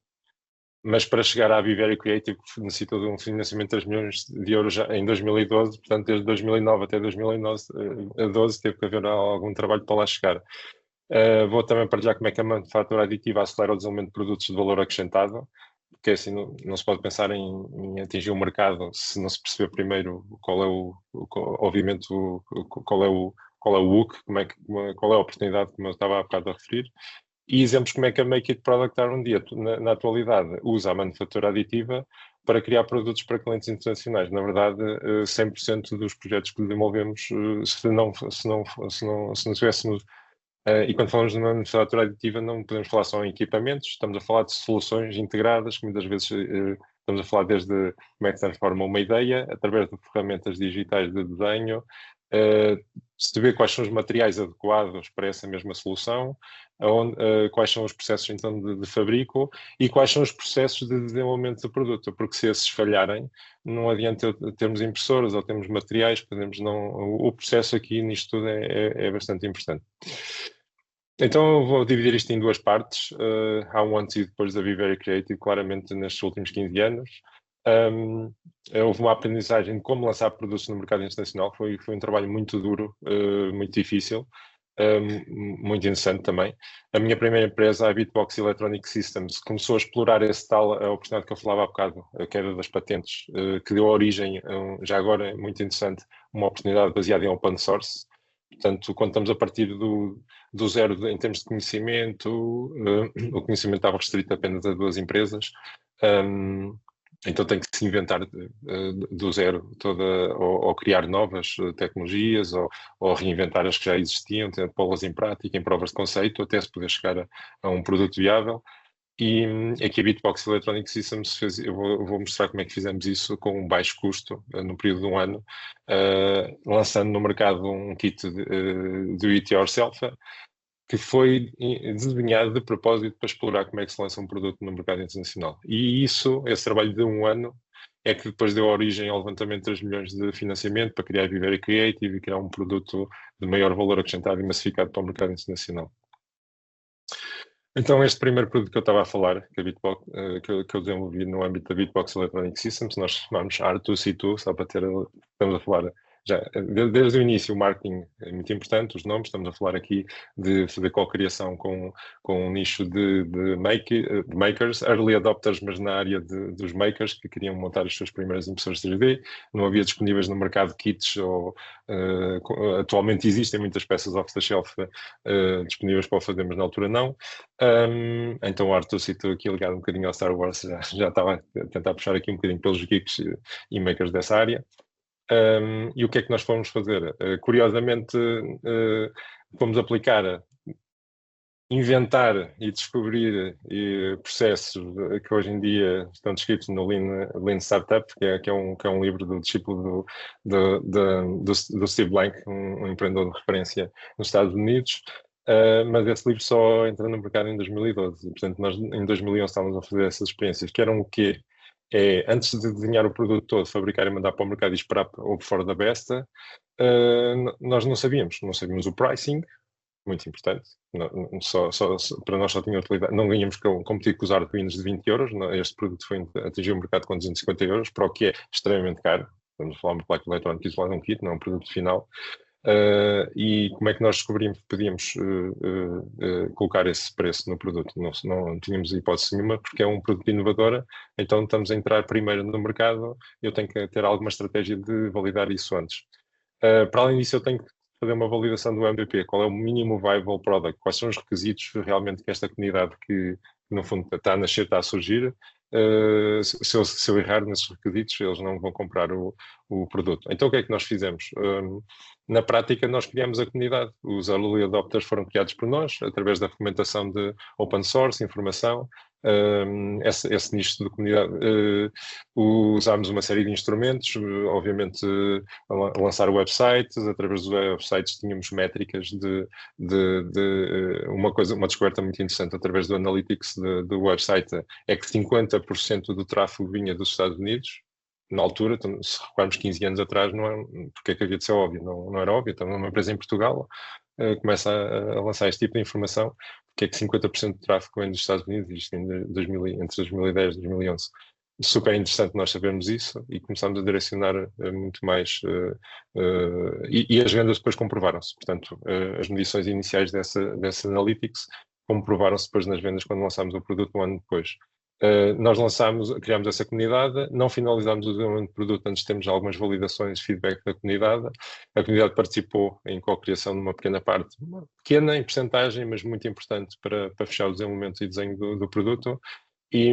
mas para chegar à Viverio Creative necessitou de um financiamento de 3 milhões de euros já em 2012, portanto desde 2009 até 2012 teve que haver algum trabalho para lá chegar. Vou também partilhar como é que a manufatura aditiva acelera o desenvolvimento de produtos de valor acrescentado, porque assim não se pode pensar em atingir um mercado se não se perceber primeiro qual é obviamente, qual é o hook, qual é a oportunidade, como eu estava há bocado a referir, e exemplos como é que a Make It Product R&D na atualidade usa a manufatura aditiva para criar produtos para clientes internacionais. Na verdade, 100% dos projetos que desenvolvemos, se não tivéssemos, e quando falamos de uma manufatura aditiva, não podemos falar só em equipamentos, estamos a falar de soluções integradas, que muitas vezes estamos a falar desde como é que se transforma uma ideia, através de ferramentas digitais de desenho, se vê quais são os materiais adequados para essa mesma solução, quais são os processos então de fabrico e quais são os processos de desenvolvimento do produto, porque se esses falharem, não adianta termos impressoras ou termos materiais, o processo aqui nisto tudo é bastante importante. Então eu vou dividir isto em duas partes. Há um antes e depois da Be Very Creative, claramente nestes últimos 15 anos. Houve uma aprendizagem de como lançar produtos no mercado internacional, foi um trabalho muito duro, muito difícil, muito interessante também. A minha primeira empresa, a Bitbox Electronic Systems, começou a explorar esse tal, a oportunidade que eu falava há bocado, que era das patentes, que deu origem, já agora muito interessante, uma oportunidade baseada em open source. Portanto, quando estamos a partir do zero em termos de conhecimento, o conhecimento estava restrito apenas a 2 empresas, então tem que se inventar do zero ou criar novas tecnologias ou reinventar as que já existiam, pô-las em prática, em provas de conceito, até se poder chegar a um produto viável. E aqui a Bitbox Electronic Systems eu vou mostrar como é que fizemos isso com um baixo custo, no período de um ano, lançando no mercado um kit do It Yourself, que foi desenhado de propósito para explorar como é que se lança um produto no mercado internacional. E esse trabalho de um ano, é que depois deu origem ao levantamento de 3 milhões de financiamento para criar a Be Very Creative e criar um produto de maior valor acrescentado e massificado para o mercado internacional. Então, este primeiro produto que eu estava a falar, que eu desenvolvi no âmbito da Bitbox Electronic Systems, nós chamamos R2C2, só para estamos a falar já, desde o início, o marketing é muito importante, os nomes, estamos a falar aqui de fazer co-criação com um nicho de makers, early adopters, mas na área dos makers, que queriam montar as suas primeiras impressoras 3D, não havia disponíveis no mercado kits, atualmente existem muitas peças off-the-shelf disponíveis para o fazer, mas na altura não. Então o Arthur citou aqui ligado um bocadinho ao Star Wars, já estava a tentar puxar aqui um bocadinho pelos geeks e makers dessa área. E o que é que nós fomos fazer? Curiosamente, fomos aplicar, inventar e descobrir processos que hoje em dia estão descritos no Lean Startup, que é um livro do discípulo do Steve Blank, um empreendedor de referência nos Estados Unidos. Mas esse livro só entrou no mercado em 2012. E, portanto, nós em 2011 estávamos a fazer essas experiências, que eram o quê? Antes de desenhar o produto todo, fabricar e mandar para o mercado e esperar ou fora da besta, nós não sabíamos o pricing, muito importante, para nós só tinha utilidade, não ganhamos competir com os Arduinos de 20 euros, este produto atingiu o mercado com 250 euros, para o que é extremamente caro, estamos a falar de uma placa eletrónica isolada, um kit, não é um produto final. E como é que nós descobrimos que podíamos colocar esse preço no produto? Não tínhamos hipótese nenhuma, porque é um produto inovador, então estamos a entrar primeiro no mercado, eu tenho que ter alguma estratégia de validar isso antes. Para além disso, eu tenho que fazer uma validação do MVP, qual é o mínimo viable product, quais são os requisitos realmente que esta comunidade que no fundo está a nascer, está a surgir, se eu errar nesses requisitos, eles não vão comprar o produto. Então o que é que nós fizemos? Na prática, nós criamos a comunidade. Os early adopters foram criados por nós, através da fomentação de open source, informação, esse nicho de comunidade. Usámos uma série de instrumentos, obviamente lançar websites, através dos websites tínhamos métricas uma descoberta muito interessante através do Analytics do website, é que 50% do tráfego vinha dos Estados Unidos. Na altura, se recuarmos 15 anos atrás, porque é que havia de ser óbvio? Não era óbvio. Então, uma empresa em Portugal começa a lançar este tipo de informação, porque é que 50% do tráfego vem dos Estados Unidos, isto entre 2010 e 2011. Super interessante nós sabermos isso e começamos a direcionar muito mais, e as vendas depois comprovaram-se. Portanto, as medições iniciais dessa Analytics comprovaram-se depois nas vendas quando lançámos o produto um ano depois. Nós criámos essa comunidade, não finalizámos o desenvolvimento do produto antes de termos algumas validações, feedback da comunidade. A comunidade participou em co-criação de uma pequena parte, pequena em percentagem, mas muito importante para fechar o desenvolvimento e desenho do produto. E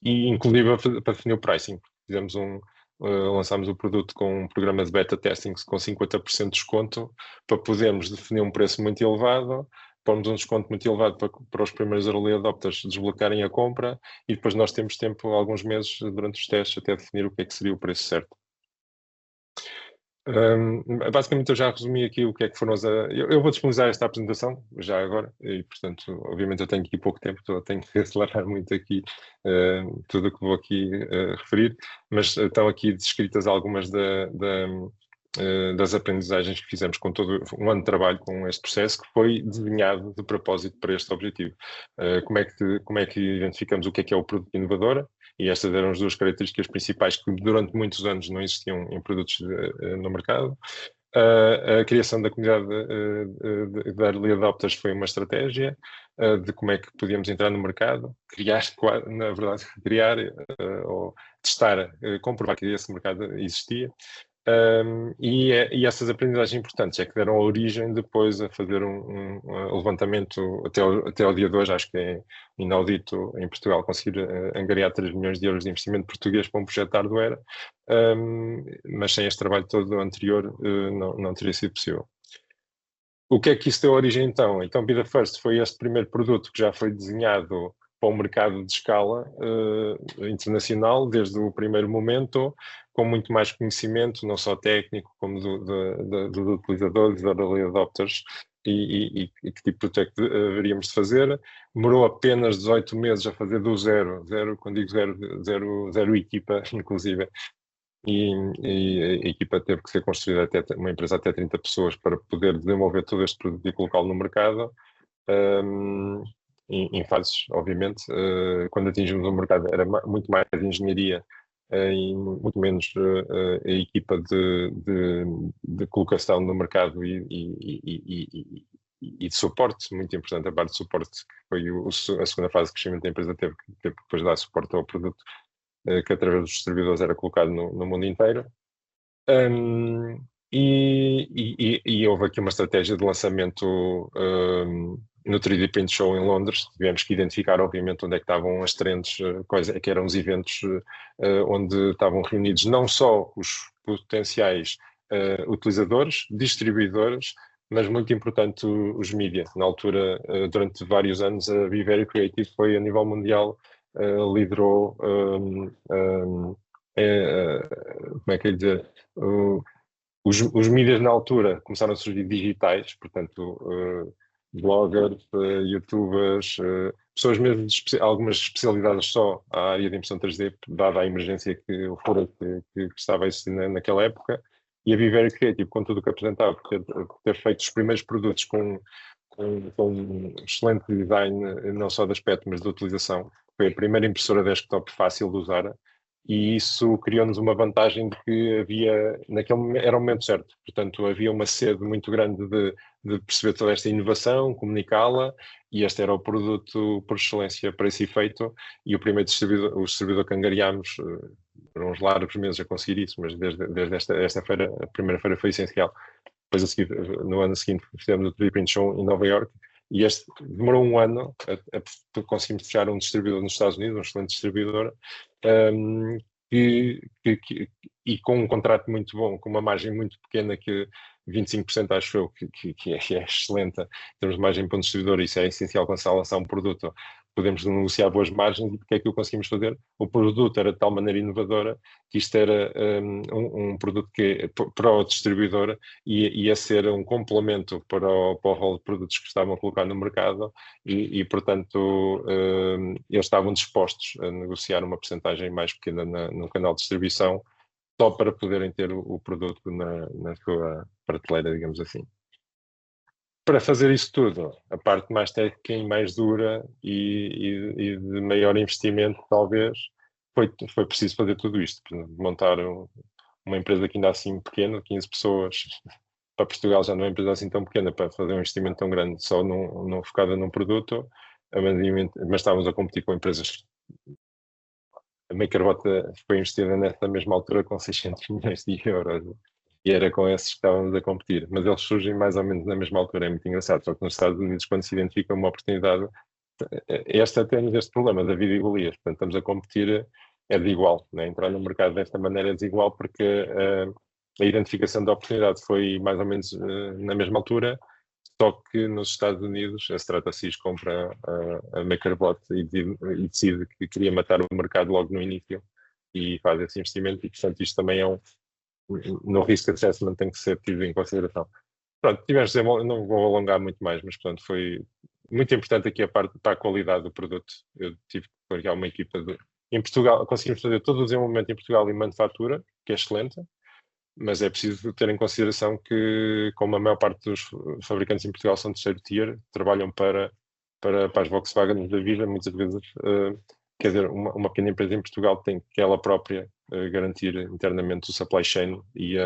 e inclusive para definir o pricing. Fizemos lançámos o produto com um programa de beta testing com 50% de desconto para podermos definir um preço muito elevado, pormos um desconto muito elevado para os primeiros early adopters desbloquearem a compra e depois nós temos tempo, alguns meses, durante os testes, até definir o que é que seria o preço certo. Basicamente eu já resumi aqui o que é que foram eu vou disponibilizar esta apresentação já agora e portanto obviamente eu tenho aqui pouco tempo, então eu tenho que acelerar muito aqui tudo o que vou aqui referir, mas estão aqui descritas algumas das aprendizagens que fizemos com todo um ano de trabalho com este processo que foi desenhado de propósito para este objetivo. Como é que identificamos o que é o produto inovador? E estas eram as duas características principais que durante muitos anos não existiam em produtos no mercado. A criação da comunidade de early adopters foi uma estratégia de como é que podíamos entrar no mercado, na verdade, criar ou testar, comprovar que esse mercado existia. E essas aprendizagens importantes é que deram origem depois a fazer um levantamento até ao dia de hoje, acho que é inaudito em Portugal conseguir angariar 3 milhões de euros de investimento português para um projeto de hardware, mas sem este trabalho todo anterior não teria sido possível. O que é que isso deu origem então? Então Be The First foi este primeiro produto que já foi desenhado para um mercado de escala internacional desde o primeiro momento, com muito mais conhecimento, não só técnico, como dos utilizadores, dos early adopters, e que tipo de projeto haveríamos de fazer. Demorou apenas 18 meses a fazer do zero, quando digo zero equipa, inclusive, e a equipa teve que ser construída até uma empresa até 30 pessoas para poder desenvolver todo este produto e colocá-lo no mercado. Em fases, obviamente, quando atingimos o mercado era muito mais engenharia e muito menos a equipa de colocação no mercado e de suporte, muito importante a parte de suporte, que foi a segunda fase de crescimento da empresa, teve que depois dar suporte ao produto que através dos distribuidores era colocado no mundo inteiro. E houve aqui uma estratégia de lançamento no 3D Print Show em Londres. Tivemos que identificar, obviamente, onde é que estavam as trends, quais é que eram os eventos onde estavam reunidos não só os potenciais utilizadores, distribuidores, mas muito importante os mídia. Na altura, durante vários anos, a Be Very Creative foi a nível mundial, liderou como é que é dizer, os mídias na altura começaram a surgir digitais, portanto bloggers, youtubers, pessoas mesmo algumas especializadas só à área de impressão 3D, dada a emergência que estava a existir naquela época, e a Be Very Creative, com tudo o que apresentava, por ter feito os primeiros produtos com um excelente design, não só de aspecto, mas de utilização. Foi a primeira impressora desktop fácil de usar, e isso criou-nos uma vantagem de que havia, era o momento certo, portanto havia uma sede muito grande de perceber toda esta inovação, comunicá-la, e este era o produto por excelência para esse efeito, e o distribuidor que angariámos, foram uns largos meses a conseguir isso, mas desde esta feira, a primeira feira foi essencial. Depois, a seguir, no ano seguinte, fizemos o 3D Print Show em Nova York, e este demorou um ano a conseguirmos fechar um distribuidor nos Estados Unidos, um excelente distribuidor, e com um contrato muito bom, com uma margem muito pequena, que 25% acho eu que é excelente em termos de margem para um distribuidor. Isso é essencial quando se lança um produto. Podemos negociar boas margens, e porque é que o conseguimos fazer? O produto era de tal maneira inovadora que isto era um produto que para o distribuidor ia ser um complemento para o rol de produtos que estavam a colocar no mercado, e portanto eles estavam dispostos a negociar uma percentagem mais pequena no canal de distribuição, só para poderem ter o produto na sua prateleira, digamos assim. Para fazer isso tudo, a parte mais técnica e mais dura e de maior investimento, talvez, foi preciso fazer tudo isto. Montar uma empresa que ainda assim pequena, 15 pessoas, para Portugal já não é uma empresa assim tão pequena, para fazer um investimento tão grande só não focada num produto, mas estávamos a competir com empresas. A MakerBot foi investida nessa mesma altura com 600 milhões de euros. E era com esses que estávamos a competir, mas eles surgem mais ou menos na mesma altura. É muito engraçado, só que nos Estados Unidos, quando se identifica uma oportunidade, temos este problema da vida e Golias, portanto estamos a competir, é de igual, né? Entrar no mercado desta maneira é desigual porque a identificação da oportunidade foi mais ou menos na mesma altura, só que nos Estados Unidos a Stratasys compra a MakerBot e decide que queria matar o mercado logo no início e faz esse investimento e portanto isto também é no risk assessment tem que ser tido em consideração. Pronto, não vou alongar muito mais, mas portanto foi muito importante aqui a parte para a qualidade do produto. Eu tive que criar uma equipa em Portugal, conseguimos fazer todo o desenvolvimento em Portugal e manufatura, que é excelente, mas é preciso ter em consideração que, como a maior parte dos fabricantes em Portugal são terceiro tier, trabalham para as Volkswagen da vida, muitas vezes, quer dizer, uma pequena empresa em Portugal tem que ela própria garantir internamente o supply chain e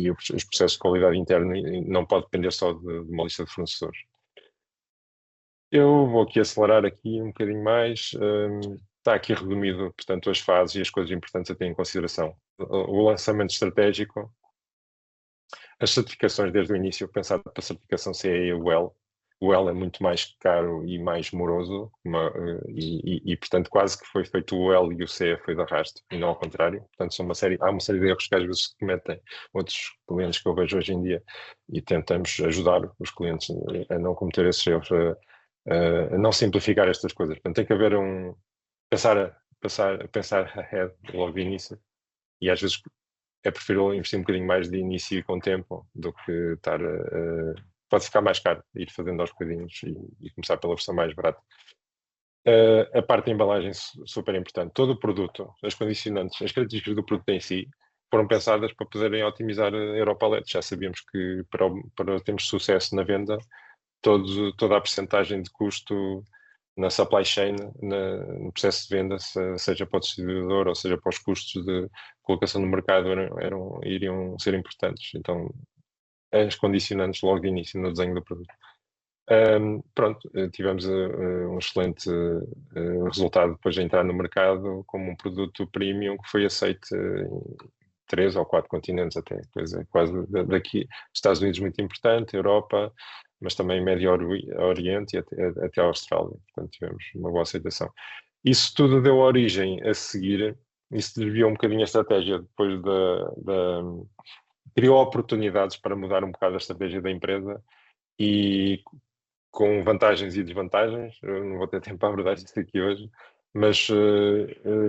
os processos de qualidade interna e não pode depender só de uma lista de fornecedores. Eu vou aqui acelerar aqui um bocadinho mais. Está aqui resumido, portanto, as fases e as coisas importantes a ter em consideração. O lançamento estratégico, as certificações desde o início, pensar para a certificação CE e WELL. O WELL é muito mais caro e mais moroso, portanto, quase que foi feito o WELL e o CE foi de arrasto, e não ao contrário. Portanto, há uma série de erros que às vezes se cometem outros clientes que eu vejo hoje em dia e tentamos ajudar os clientes a não cometer esses erros, a não simplificar estas coisas. Portanto, tem que haver pensar ahead logo de início e às vezes é preferível investir um bocadinho mais de início e com tempo do que estar pode ficar mais caro ir fazendo aos bocadinhos e começar pela versão mais barata. A parte da embalagem super importante. Todo o produto, as condicionantes, as características do produto em si foram pensadas para poderem otimizar a Europalete. Já sabíamos que para termos sucesso na venda, toda a percentagem de custo na supply chain, no processo de venda, seja para o distribuidor ou seja para os custos de colocação no mercado, iriam ser importantes. Então, as condicionantes logo de início no desenho do produto. Pronto, tivemos um excelente resultado depois de entrar no mercado como um produto premium que foi aceito em 3 ou 4 continentes até, coisa quase daqui, Estados Unidos muito importante, Europa, mas também Médio Oriente e até a Austrália. Portanto, tivemos uma boa aceitação. Isso tudo deu origem a seguir, isso desviou um bocadinho a estratégia depois criou oportunidades para mudar um bocado a estratégia da empresa e com vantagens e desvantagens. Eu não vou ter tempo para abordar isso aqui hoje, mas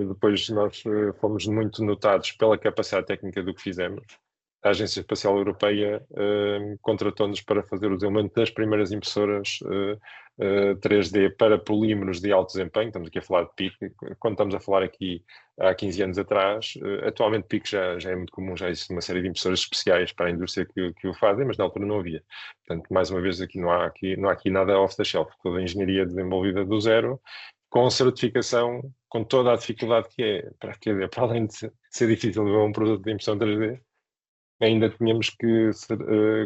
depois nós fomos muito notados pela capacidade técnica do que fizemos. A Agência Espacial Europeia contratou-nos para fazer o desenvolvimento das primeiras impressoras 3D para polímeros de alto desempenho. Estamos aqui a falar de PIC. Quando estamos a falar aqui há 15 anos atrás, atualmente PIC já é muito comum, já existe uma série de impressoras especiais para a indústria que o fazem, mas na altura não havia. Portanto, mais uma vez, não há aqui nada off the shelf. Toda a engenharia desenvolvida do zero, com certificação, com toda a dificuldade que é, para além de ser difícil de ver um produto de impressão 3D, ainda tínhamos que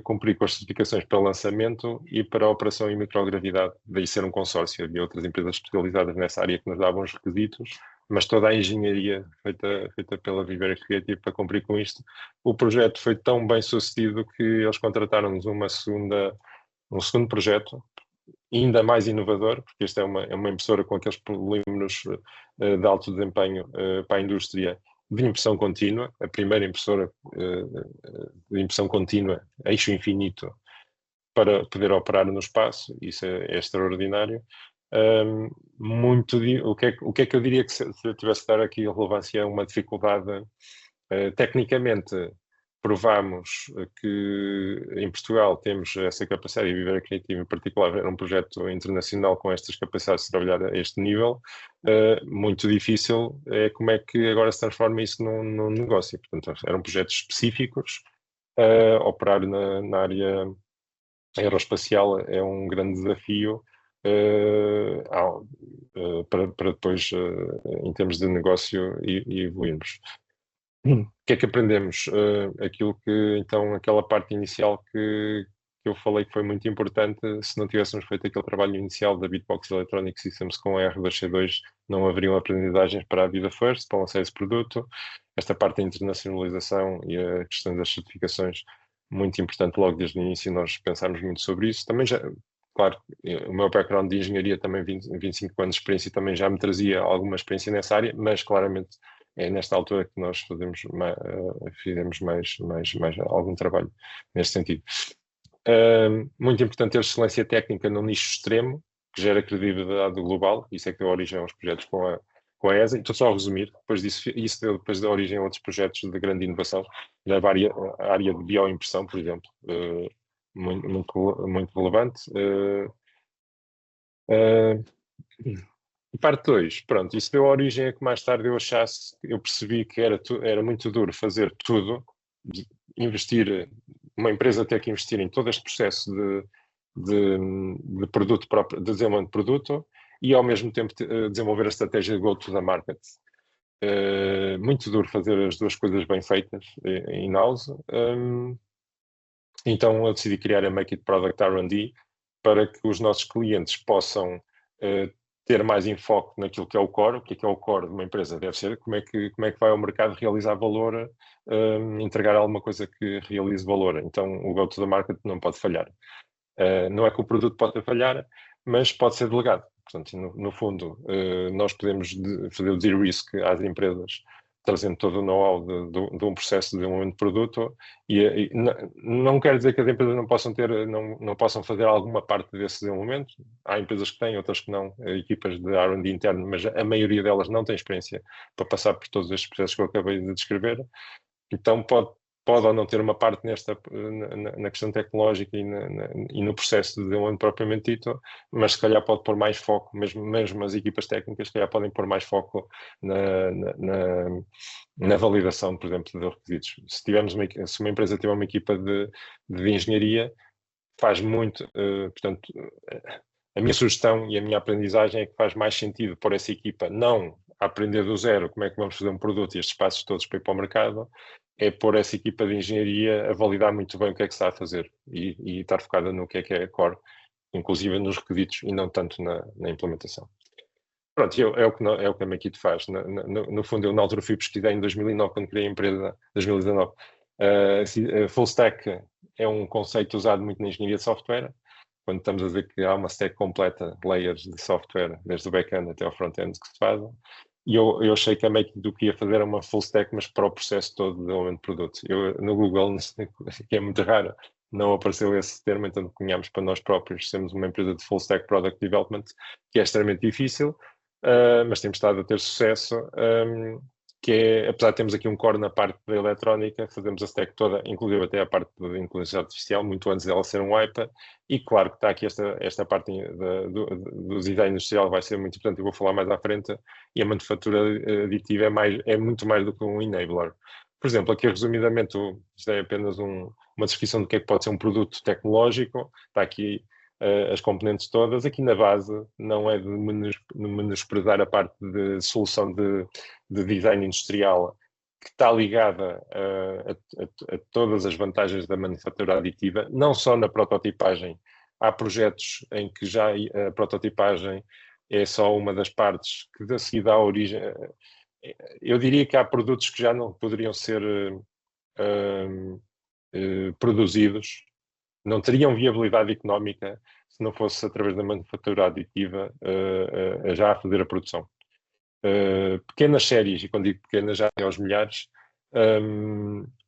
cumprir com as certificações para lançamento e para a operação em microgravidade, daí ser um consórcio. Havia outras empresas especializadas nessa área que nos davam os requisitos, mas toda a engenharia feita pela Viveira Creative para cumprir com isto. O projeto foi tão bem sucedido que eles contrataram-nos um segundo projeto, ainda mais inovador, porque esta é uma impressora com aqueles polímeros de alto desempenho para a indústria de impressão contínua, a primeira impressora de impressão contínua, eixo infinito, para poder operar no espaço. Isso é extraordinário. O que é que eu diria que se eu tivesse de dar aqui a relevância a uma dificuldade, tecnicamente provámos que em Portugal temos essa capacidade, e a Viveira Creative em particular era um projeto internacional com estas capacidades de trabalhar a este nível. Muito difícil é como é que agora se transforma isso num negócio. Portanto, eram projetos específicos. Operar na área aeroespacial é um grande desafio para depois, em termos de negócio, e evoluirmos. O que é que aprendemos? Aquela parte inicial que eu falei que foi muito importante, se não tivéssemos feito aquele trabalho inicial da Bitbox Electronic Systems com a R2C2, não haveriam aprendizagens para a vida first, para lançar esse produto. Esta parte da internacionalização e a questão das certificações, muito importante logo desde o início, nós pensámos muito sobre isso. Também já claro, o meu background de engenharia também, 25 anos de experiência, também já me trazia alguma experiência nessa área, mas claramente é nesta altura que nós fizemos mais algum trabalho neste sentido. Muito importante ter excelência técnica num nicho extremo, que gera credibilidade global, isso é que deu origem aos projetos com a ESA. Estou só a resumir, depois disso, isso deu depois da origem a outros projetos de grande inovação, na área de bioimpressão, por exemplo, muito relevante. Parte 2, pronto, isso deu origem a que mais tarde eu percebi que era muito duro fazer tudo, uma empresa ter que investir em todo este processo de produto próprio, de desenvolvimento de produto, e ao mesmo tempo desenvolver a estratégia de go-to-the-market. Muito duro fazer as duas coisas bem feitas in-house. Então eu decidi criar a Make It Product R&D para que os nossos clientes possam ter mais enfoque naquilo que é o core. O que é o core de uma empresa? Deve ser como é que vai ao mercado realizar valor, entregar alguma coisa que realize valor. Então o go-to-the-market não pode falhar. Não é que o produto pode falhar, mas pode ser delegado. Portanto, no fundo, nós podemos fazer o de-risk às empresas, trazendo todo o know-how de um processo de desenvolvimento de produto, e não quer dizer que as empresas não possam fazer alguma parte desse desenvolvimento. Há empresas que têm, outras que não, equipas de R&D interno, mas a maioria delas não tem experiência para passar por todos estes processos que eu acabei de descrever. Então pode ou não ter uma parte na questão tecnológica e no processo de desenvolvimento propriamente dito, mas se calhar pode pôr mais foco, mesmo as equipas técnicas, se calhar podem pôr mais foco na validação, por exemplo, dos requisitos. Se uma empresa tiver uma equipa de engenharia, faz muito, portanto, a minha sugestão e a minha aprendizagem é que faz mais sentido pôr essa equipa não a aprender do zero como é que vamos fazer um produto e estes passos todos para ir para o mercado, é pôr essa equipa de engenharia a validar muito bem o que é que se está a fazer e estar focada no que é core, inclusive nos requisitos e não tanto na implementação. Pronto, é o que a Make It faz. No fundo, eu na altura fui pesquisar em 2009, quando criei a empresa, 2019. Full Stack é um conceito usado muito na engenharia de software, quando estamos a dizer que há uma stack completa, layers de software, desde o back-end até ao front-end que se fazem. E eu achei que a Make It o que ia fazer era uma full stack, mas para o processo todo de desenvolvimento de produto. No Google, que é muito raro, não apareceu esse termo, então cunhámos para nós próprios. Temos uma empresa de full stack product development, que é extremamente difícil, mas temos estado a ter sucesso, que é, apesar de termos aqui um core na parte da eletrónica, fazemos a stack toda, inclusive até a parte da inteligência artificial, muito antes dela ser um IPA, e claro que está aqui esta parte do design industrial vai ser muito importante, eu vou falar mais à frente, e a manufatura aditiva é muito mais do que um enabler. Por exemplo, aqui resumidamente, isto é apenas uma descrição do que é que pode ser um produto tecnológico, está aqui as componentes todas. Aqui na base não é de menosprezar a parte de solução de design industrial, que está ligada a todas as vantagens da manufatura aditiva, não só na prototipagem. Há projetos em que já a prototipagem é só uma das partes que a seguir dá origem. Eu diria que há produtos que já não poderiam ser produzidos, não teriam viabilidade económica se não fosse através da manufatura aditiva já a fazer a produção. Pequenas séries, e quando digo pequenas já até aos milhares,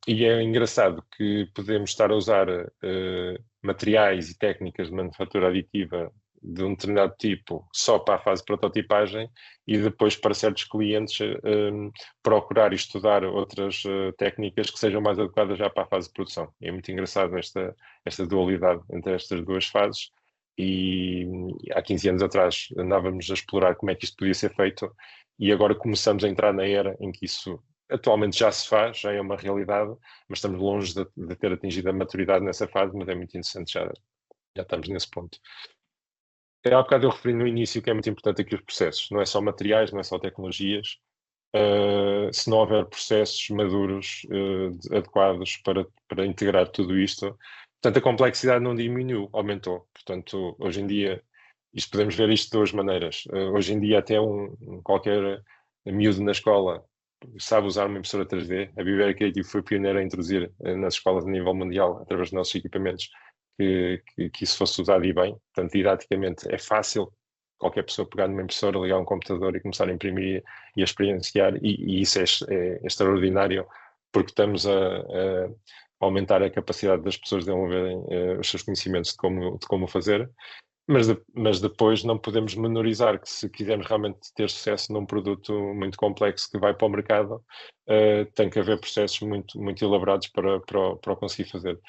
e é engraçado que podemos estar a usar materiais e técnicas de manufatura aditiva de um determinado tipo só para a fase de prototipagem e depois para certos clientes procurar e estudar outras técnicas que sejam mais adequadas já para a fase de produção. É muito engraçado esta dualidade entre estas duas fases, e há 15 anos atrás andávamos a explorar como é que isto podia ser feito, e agora começamos a entrar na era em que isso atualmente já se faz, já é uma realidade, mas estamos longe de ter atingido a maturidade nessa fase, mas é muito interessante, já estamos nesse ponto. Há bocado eu referi no início que é muito importante aqui os processos, não é só materiais, não é só tecnologias. Se não houver processos maduros, adequados para integrar tudo isto, portanto a complexidade não diminuiu, aumentou. Portanto, hoje em dia, podemos ver isto de duas maneiras. Hoje em dia até qualquer miúdo na escola sabe usar uma impressora 3D. A Bibera Creative foi pioneira a introduzir nas escolas a nível mundial, através dos nossos equipamentos, que isso fosse usado e bem. Portanto, didaticamente é fácil qualquer pessoa pegar numa impressora, ligar um computador e começar a imprimir e a experienciar, e isso é extraordinário, porque estamos a aumentar a capacidade das pessoas de desenvolverem os seus conhecimentos de como fazer, mas depois não podemos menorizar que se quisermos realmente ter sucesso num produto muito complexo que vai para o mercado, tem que haver processos muito, muito elaborados para o conseguir fazer.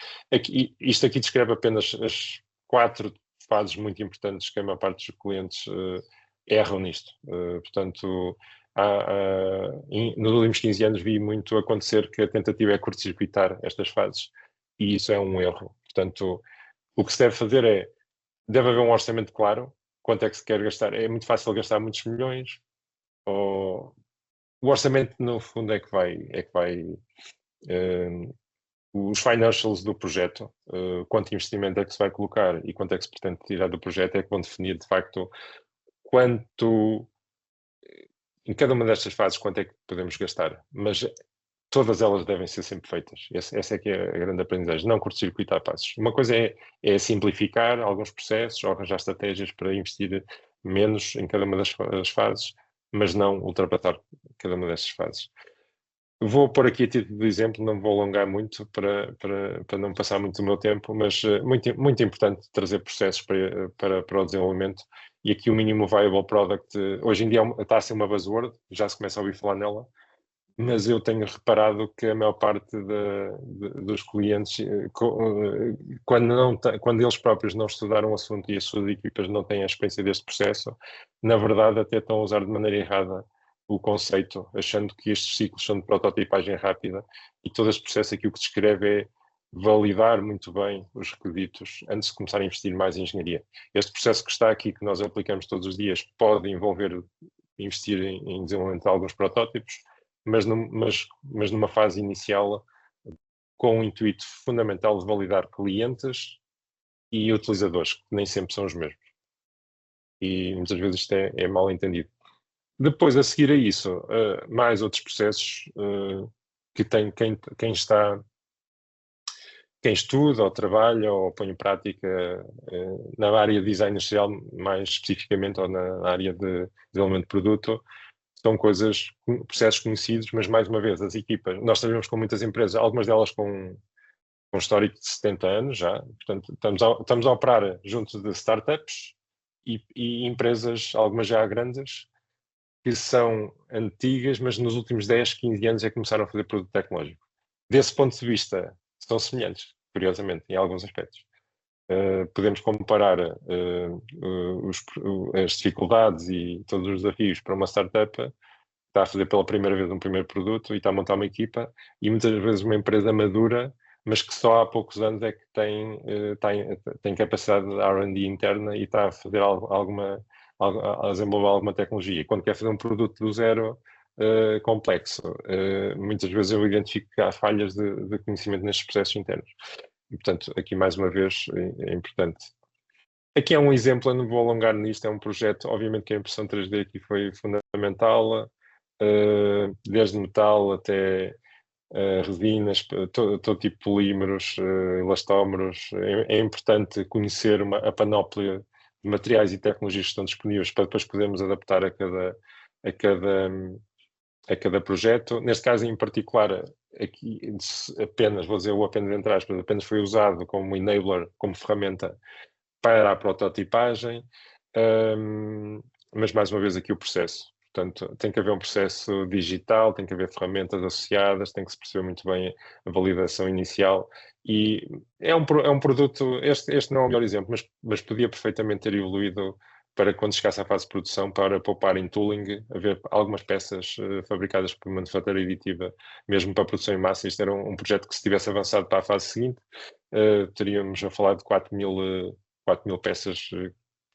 Isto aqui descreve apenas as 4 fases muito importantes que a maior parte dos clientes erram nisto. Portanto, nos últimos 15 anos vi muito acontecer que a tentativa é curto-circuitar estas fases, e isso é um erro. Portanto, o que se deve fazer deve haver um orçamento claro, quanto é que se quer gastar. É muito fácil gastar muitos milhões, o orçamento no fundo é que vai os financials do projeto, quanto investimento é que se vai colocar e quanto é que se pretende tirar do projeto, é que vão definir de facto quanto, em cada uma destas fases, quanto é que podemos gastar. Mas todas elas devem ser sempre feitas. Essa é que é a grande aprendizagem, não curto-circuitar passos. Uma coisa é simplificar alguns processos, ou arranjar estratégias para investir menos em cada uma das fases, mas não ultrapassar cada uma destas fases. Vou pôr aqui a título de exemplo, não vou alongar muito para não passar muito do meu tempo, mas muito, muito importante trazer processos para o desenvolvimento, e aqui o Minimum Viable Product, hoje em dia está a ser uma buzzword, já se começa a ouvir falar nela, mas eu tenho reparado que a maior parte dos clientes, quando eles próprios não estudaram o assunto e as suas equipas não têm a experiência deste processo, na verdade até estão a usar de maneira errada o conceito, achando que estes ciclos são de prototipagem rápida, e todo este processo aqui o que descreve é validar muito bem os requisitos antes de começar a investir mais em engenharia. Este processo que está aqui, que nós aplicamos todos os dias, pode envolver investir em desenvolvimento de alguns protótipos, mas numa fase inicial com o intuito fundamental de validar clientes e utilizadores, que nem sempre são os mesmos. E muitas vezes isto é mal entendido. Depois, a seguir a isso, mais outros processos que tem quem estuda ou trabalha ou põe em prática na área de design industrial, mais especificamente, ou na área de desenvolvimento de produto. São processos conhecidos, mas mais uma vez, as equipas, nós trabalhamos com muitas empresas, algumas delas com histórico de 70 anos já, portanto estamos a operar junto de startups e empresas, algumas já grandes, que são antigas, mas nos últimos 10, 15 anos é que começaram a fazer produto tecnológico. Desse ponto de vista, são semelhantes, curiosamente, em alguns aspectos. Podemos comparar as dificuldades e todos os desafios para uma startup que está a fazer pela primeira vez um primeiro produto e está a montar uma equipa, e muitas vezes uma empresa madura, mas que só há poucos anos é que tem capacidade de R&D interna e está a fazer a desenvolver alguma tecnologia. E quando quer fazer um produto do zero complexo, muitas vezes eu identifico que há falhas de conhecimento nestes processos internos. E, portanto, aqui mais uma vez é importante. Aqui é um exemplo, eu não vou alongar nisto, é um projeto, obviamente que a impressão 3D aqui foi fundamental, desde metal até resinas, todo tipo de polímeros, elastómeros. É importante conhecer a panóplia de materiais e tecnologias que estão disponíveis para depois podermos adaptar a cada projeto. Neste caso em particular, aqui apenas, vou dizer o apenas entre aspas, apenas foi usado como enabler, como ferramenta para a prototipagem, mas mais uma vez aqui o processo. Portanto, tem que haver um processo digital, tem que haver ferramentas associadas, tem que se perceber muito bem a validação inicial, e é um produto, este não é o melhor exemplo, mas podia perfeitamente ter evoluído para quando chegasse à fase de produção, para poupar em tooling, haver algumas peças fabricadas por manufatura aditiva, mesmo para produção em massa. Isto era um projeto que, se tivesse avançado para a fase seguinte, teríamos a falar de 4 mil peças,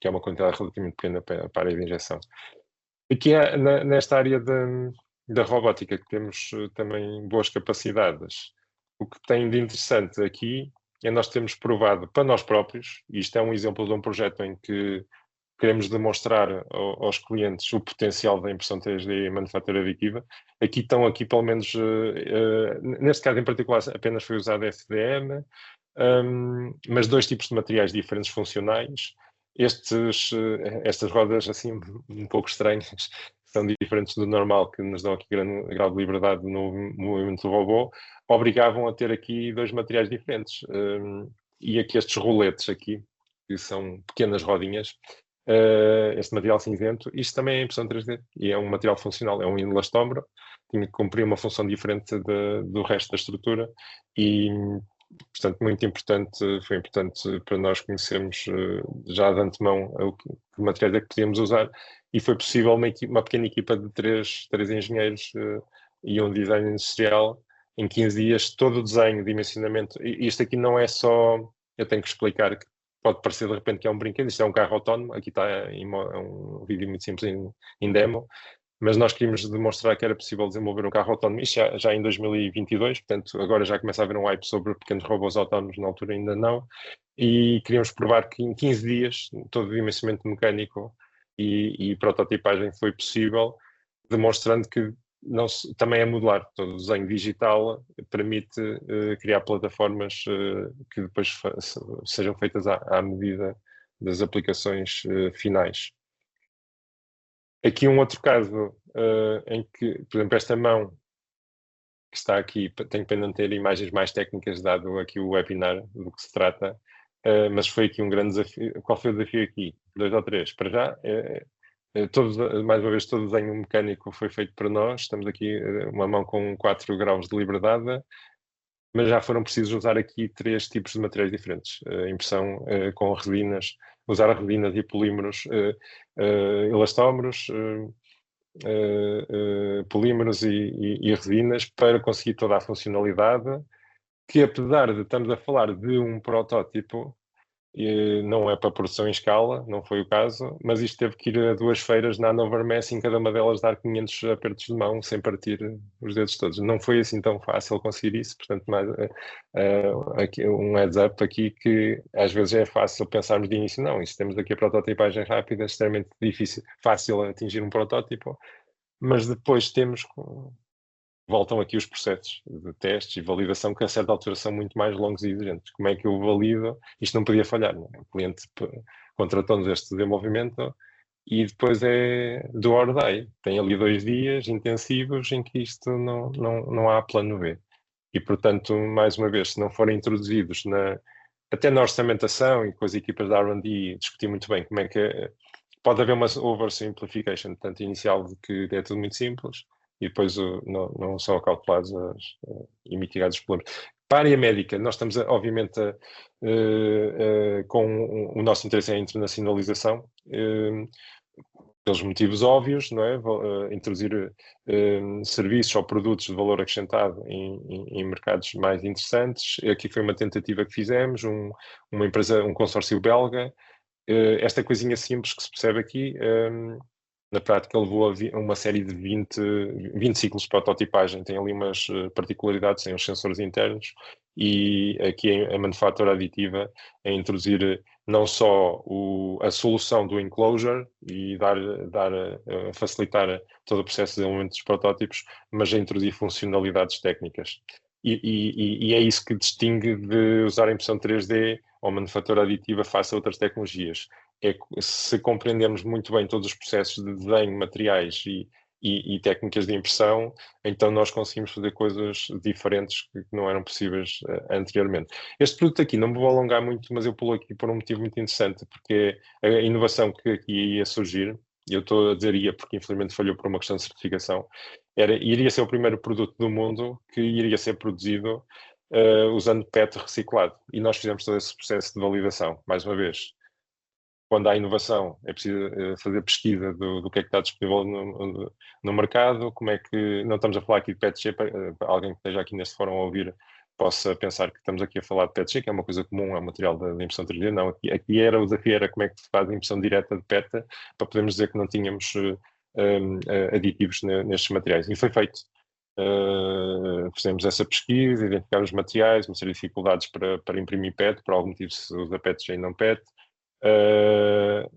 que é uma quantidade relativamente pequena para a área de injeção. Aqui nesta área da robótica, que temos também boas capacidades, o que tem de interessante aqui é nós termos provado para nós próprios, e isto é um exemplo de um projeto em que queremos demonstrar aos clientes o potencial da impressão 3D e manufatura aditiva. Aqui pelo menos, neste caso em particular, apenas foi usado FDM, mas 2 tipos de materiais diferentes funcionais. Estas rodas assim um pouco estranhas, são diferentes do normal, que nos dão aqui grande grau de liberdade no movimento do robô, obrigavam a ter aqui 2 materiais diferentes. E aqui estes roletes aqui, que são pequenas rodinhas, este material cinzento, isto também é impressão 3D e é um material funcional, é um elastómero, tinha que cumprir uma função diferente do resto da estrutura e, portanto, muito importante, foi importante para nós conhecermos já de antemão que materiais é que podíamos usar e foi possível uma pequena equipa de três engenheiros e um design industrial em 15 dias, todo o desenho, dimensionamento, e isto aqui não é só, eu tenho que explicar que pode parecer de repente que é um brinquedo, isto é um carro autónomo, aqui está um vídeo muito simples em demo, mas nós queríamos demonstrar que era possível desenvolver um carro autónomo, isto já em 2022, portanto agora já começa a haver um hype sobre pequenos robôs autónomos, na altura ainda não, e queríamos provar que em 15 dias todo o dimensionamento mecânico e prototipagem foi possível, demonstrando que também é modular, todo o desenho digital permite criar plataformas que depois sejam feitas à medida das aplicações finais. Aqui um outro caso em que, por exemplo, esta mão que está aqui, tenho pena de ter imagens mais técnicas, dado aqui o webinar do que se trata, mas foi aqui um grande desafio. Qual foi o desafio aqui? 2 ou 3. Para já, mais uma vez, todo o desenho mecânico foi feito para nós. Estamos aqui uma mão com 4 graus de liberdade, mas já foram precisos usar aqui 3 tipos de materiais diferentes. Impressão com resinas, usar resinas e polímeros, elastómeros, polímeros e resinas para conseguir toda a funcionalidade, que apesar de estamos a falar de um protótipo, não é para produção em escala, não foi o caso, mas isto teve que ir a 2 feiras na Hannover Messe, em cada uma delas dar 500 apertos de mão sem partir os dedos todos. Não foi assim tão fácil conseguir isso, portanto, aqui, um heads up aqui que às vezes é fácil pensarmos de início, não, isso temos aqui a prototipagem rápida, extremamente difícil, fácil atingir um protótipo, mas depois voltam aqui os processos de testes e validação que a certa altura são muito mais longos e exigentes. Como é que eu valido? Isto não podia falhar, não é? O cliente contratou-nos este desenvolvimento e depois é do or die. Tem ali 2 dias intensivos em que isto não há plano B. E, portanto, mais uma vez, se não forem introduzidos até na orçamentação e com as equipas da R&D discutir muito bem como é que pode haver uma oversimplification, portanto, inicial de que é tudo muito simples, e depois não são calculados e mitigados os problemas. Para a área médica, nós estamos, obviamente, com o nosso interesse em internacionalização, pelos motivos óbvios, não é? Introduzir serviços ou produtos de valor acrescentado em mercados mais interessantes. Aqui foi uma tentativa que fizemos, uma empresa, um consórcio belga. Esta coisinha simples que se percebe aqui, na prática levou a uma série de 20 ciclos de prototipagem, tem ali umas particularidades, tem os sensores internos e aqui a manufatura aditiva a introduzir não só a solução do enclosure e facilitar todo o processo de desenvolvimento dos protótipos, mas a introduzir funcionalidades técnicas. E é isso que distingue de usar a impressão 3D ou manufatura aditiva face a outras tecnologias. É se compreendermos muito bem todos os processos de desenho, materiais e técnicas de impressão, então nós conseguimos fazer coisas diferentes que não eram possíveis anteriormente. Este produto aqui, não me vou alongar muito, mas eu pulo aqui por um motivo muito interessante, porque a inovação que aqui ia surgir, e eu estou a dizer ia porque infelizmente falhou por uma questão de certificação, iria ser o primeiro produto do mundo que iria ser produzido usando PET reciclado. E nós fizemos todo esse processo de validação, mais uma vez. Quando há inovação, é preciso fazer pesquisa do que é que está disponível no mercado, como é que, não estamos a falar aqui de PETG, para alguém que esteja aqui neste fórum a ouvir possa pensar que estamos aqui a falar de PETG, que é uma coisa comum, é um material de impressão 3D, não, aqui o desafio era como é que se faz a impressão direta de PET, para podermos dizer que não tínhamos aditivos nestes materiais, e foi feito. Fizemos essa pesquisa, identificámos os materiais, uma série de dificuldades para imprimir PET, por algum motivo se usa PETG e não PET.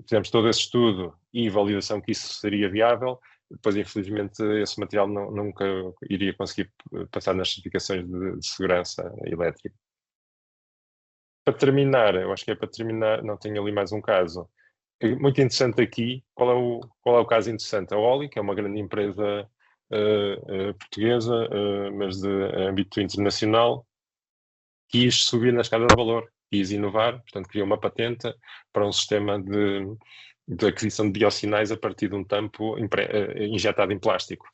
Fizemos todo esse estudo e validação que isso seria viável. Depois, infelizmente, esse material nunca iria conseguir passar nas certificações de segurança elétrica. para terminar, eu acho que é para terminar, não tenho ali mais um caso. Muito interessante aqui, qual é o caso interessante? A Oli, que é uma grande empresa portuguesa, mas de âmbito internacional, quis subir na escala de valor, quis inovar, portanto criou uma patente para um sistema de aquisição de biosinais a partir de um tampo injetado em plástico.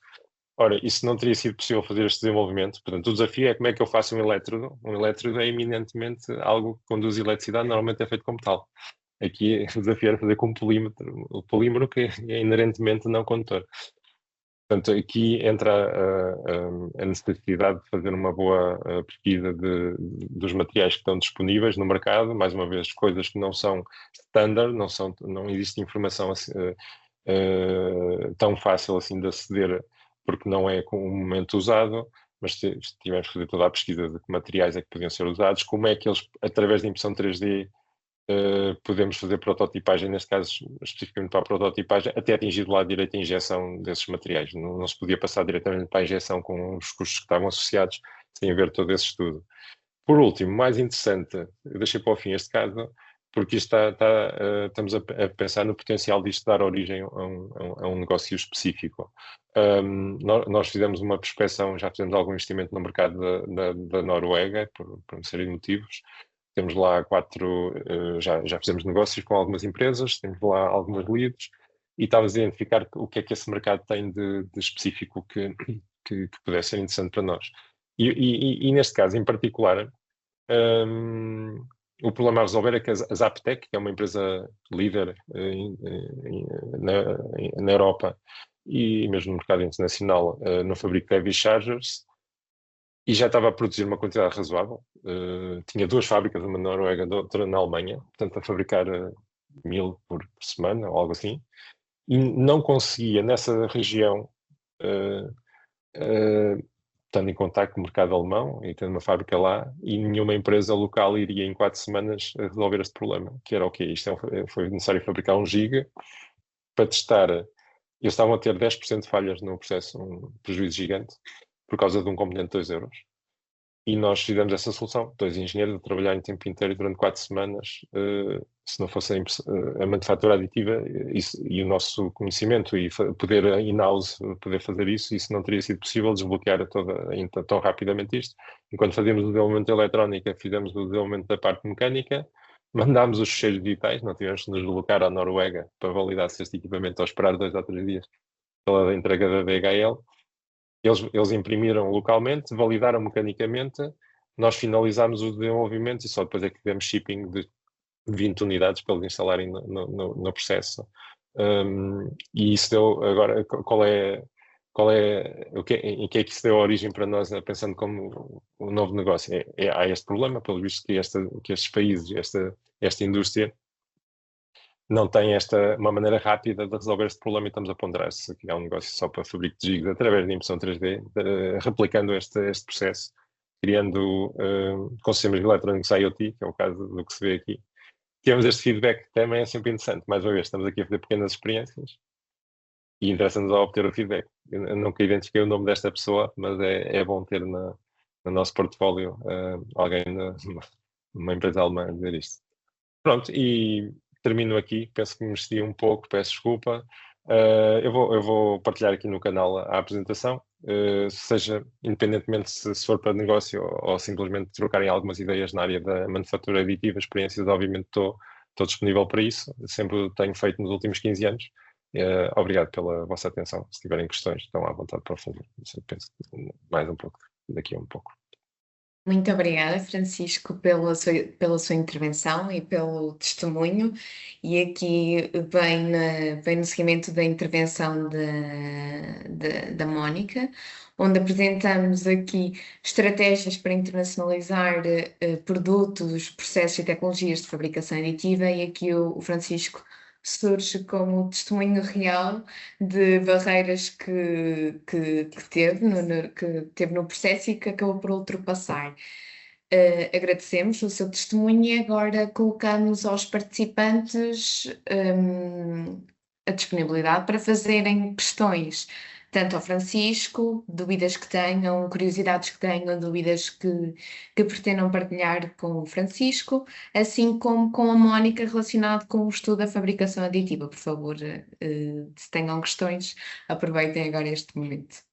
Ora, isso não teria sido possível fazer este desenvolvimento, portanto o desafio é como é que eu faço um elétrodo. Um elétrodo é eminentemente algo que conduz eletricidade, normalmente é feito como tal. Aqui o desafio era fazer com o polímero que é inerentemente não condutor. Portanto, aqui entra a necessidade de fazer uma boa pesquisa dos materiais que estão disponíveis no mercado, mais uma vez, coisas que não são standard, não existe informação tão fácil assim de aceder, porque não é comumente usado, mas tivemos que fazer toda a pesquisa de que materiais é que podiam ser usados, como é que eles, através da impressão 3D, podemos fazer prototipagem, neste caso especificamente para a prototipagem, até atingir do lado direito a injeção desses materiais. Não se podia passar diretamente para a injeção com os custos que estavam associados, sem haver todo esse estudo. Por último, mais interessante, eu deixei para o fim este caso, porque estamos a pensar no potencial disto dar origem a um negócio específico. Nós fizemos uma prospecção, já fizemos algum investimento no mercado da Noruega, por uma série de motivos. Temos lá já fizemos negócios com algumas empresas, temos lá algumas leads e estávamos a identificar o que é que esse mercado tem de específico que pudesse ser interessante para nós. E neste caso em particular, o problema a resolver é que a Zaptec, que é uma empresa líder na Europa e mesmo no mercado internacional, no fabrico de EV chargers, e já estava a produzir uma quantidade razoável. Tinha 2 fábricas, uma na Noruega e outra na Alemanha, portanto a fabricar 1000 por semana ou algo assim, e não conseguia nessa região, estando em contacto com o mercado alemão e tendo uma fábrica lá, e nenhuma empresa local iria em 4 semanas resolver este problema, que era o quê? Foi necessário fabricar 1 giga para testar. Eles estavam a ter 10% de falhas no processo, um prejuízo gigante, por causa de um componente de 2 euros. E nós fizemos essa solução, 2 engenheiros a trabalhar em tempo inteiro durante 4 semanas. Se não fosse a manufatura aditiva e o nosso conhecimento e poder in-house poder fazer isso não teria sido possível desbloquear tão rapidamente isto. Enquanto fazíamos o desenvolvimento da eletrónica, fizemos o desenvolvimento da parte mecânica, mandámos os fecheiros digitais, não tivemos que nos deslocar à Noruega para validar se este equipamento, ou esperar 2 ou 3 dias pela entrega da DHL. Eles imprimiram localmente, validaram mecanicamente, nós finalizámos o desenvolvimento e só depois é que tivemos shipping de 20 unidades para eles instalarem no processo. E isso deu, agora, em que é que isso deu origem para nós, pensando como um novo negócio? Há este problema, pelo visto que estes países, esta indústria, não tem uma maneira rápida de resolver este problema e estamos a ponderar se criar um negócio só para fabrico de gigas através de impressão 3D, replicando este processo, criando com sistemas eletrónicos IoT, que é o caso do que se vê aqui. Temos este feedback que também é sempre interessante. Mais uma vez, estamos aqui a fazer pequenas experiências e interessa-nos a obter o feedback. Eu nunca identifiquei o nome desta pessoa, mas é bom ter no nosso portfólio alguém numa empresa alemã a dizer isto. Pronto, e termino aqui, penso que me excedi um pouco, peço desculpa. Eu vou partilhar aqui no canal a apresentação, seja independentemente se for para negócio ou simplesmente trocarem algumas ideias na área da manufatura aditiva, experiências, obviamente estou disponível para isso, sempre o tenho feito nos últimos 15 anos. Obrigado pela vossa atenção, se tiverem questões estão à vontade para fazer. Penso mais um pouco, daqui a um pouco. Muito obrigada, Francisco, pela sua intervenção e pelo testemunho. E aqui vem no seguimento da intervenção da Mónica, onde apresentamos aqui estratégias para internacionalizar produtos, processos e tecnologias de fabricação aditiva. E aqui o Francisco surge como testemunho real de barreiras que teve no processo e que acabou por ultrapassar. Agradecemos o seu testemunho e agora colocamos aos participantes a disponibilidade para fazerem questões tanto ao Francisco, dúvidas que tenham, curiosidades que tenham, dúvidas que pretendam partilhar com o Francisco, assim como com a Mónica relacionado com o estudo da fabricação aditiva. Por favor, se tenham questões, aproveitem agora este momento.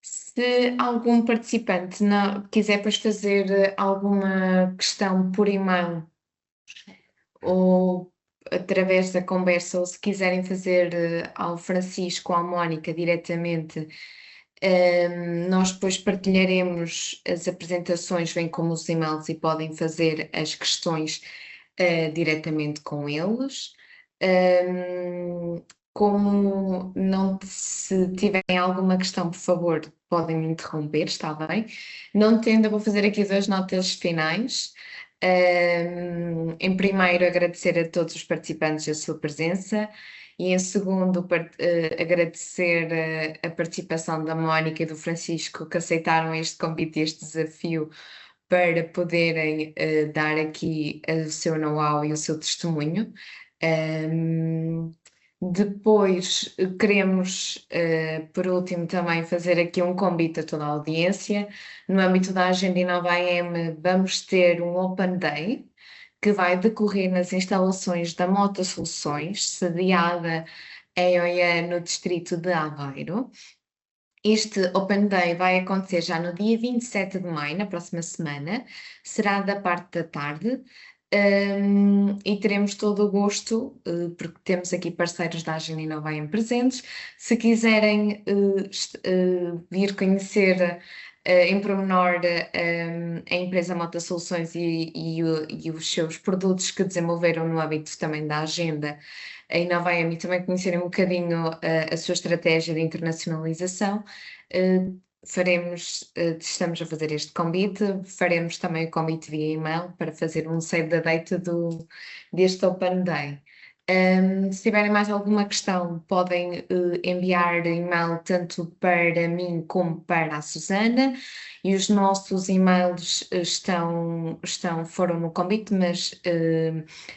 Se algum participante quiser depois fazer alguma questão por e-mail ou através da conversa, ou se quiserem fazer ao Francisco ou à Mónica diretamente, nós depois partilharemos as apresentações, bem como os e-mails, e podem fazer as questões diretamente com eles. Como não, se tiverem alguma questão, por favor, podem me interromper, está bem? Não tendo, eu vou fazer aqui 2 notas finais. Em primeiro, agradecer a todos os participantes a sua presença e em segundo, agradecer a participação da Mónica e do Francisco, que aceitaram este convite e este desafio para poderem dar aqui o seu know-how e o seu testemunho. Depois, queremos, por último, também fazer aqui um convite a toda a audiência. No âmbito da Agenda Inova AM, vamos ter um Open Day, que vai decorrer nas instalações da Mota Soluções, sediada em Oiã, no distrito de Aveiro. Este Open Day vai acontecer já no dia 27 de maio, na próxima semana, será da parte da tarde. E teremos todo o gosto, porque temos aqui parceiros da Agenda Inova AM presentes. Se quiserem vir conhecer em pormenor a empresa Mota Soluções e os seus produtos que desenvolveram no âmbito também da agenda, a Inova AM, e também conhecerem um bocadinho a sua estratégia de internacionalização, estamos a fazer este convite, faremos também o convite via e-mail para fazer um save da date deste Open Day. Se tiverem mais alguma questão, podem enviar e-mail tanto para mim como para a Susana, e os nossos e-mails foram no convite, mas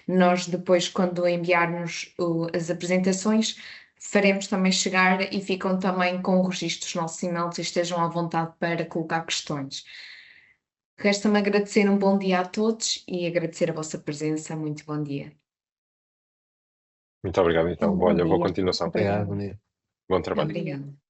nós depois, quando enviarmos as apresentações, faremos também chegar e ficam também com o registro dos nossos e-mails e estejam à vontade para colocar questões. Resta-me agradecer um bom dia a todos e agradecer a vossa presença. Muito bom dia. Muito obrigado, então. Bom Olha, boa dia. continuação. Obrigada. Obrigado, bom dia. Bom trabalho. Obrigada.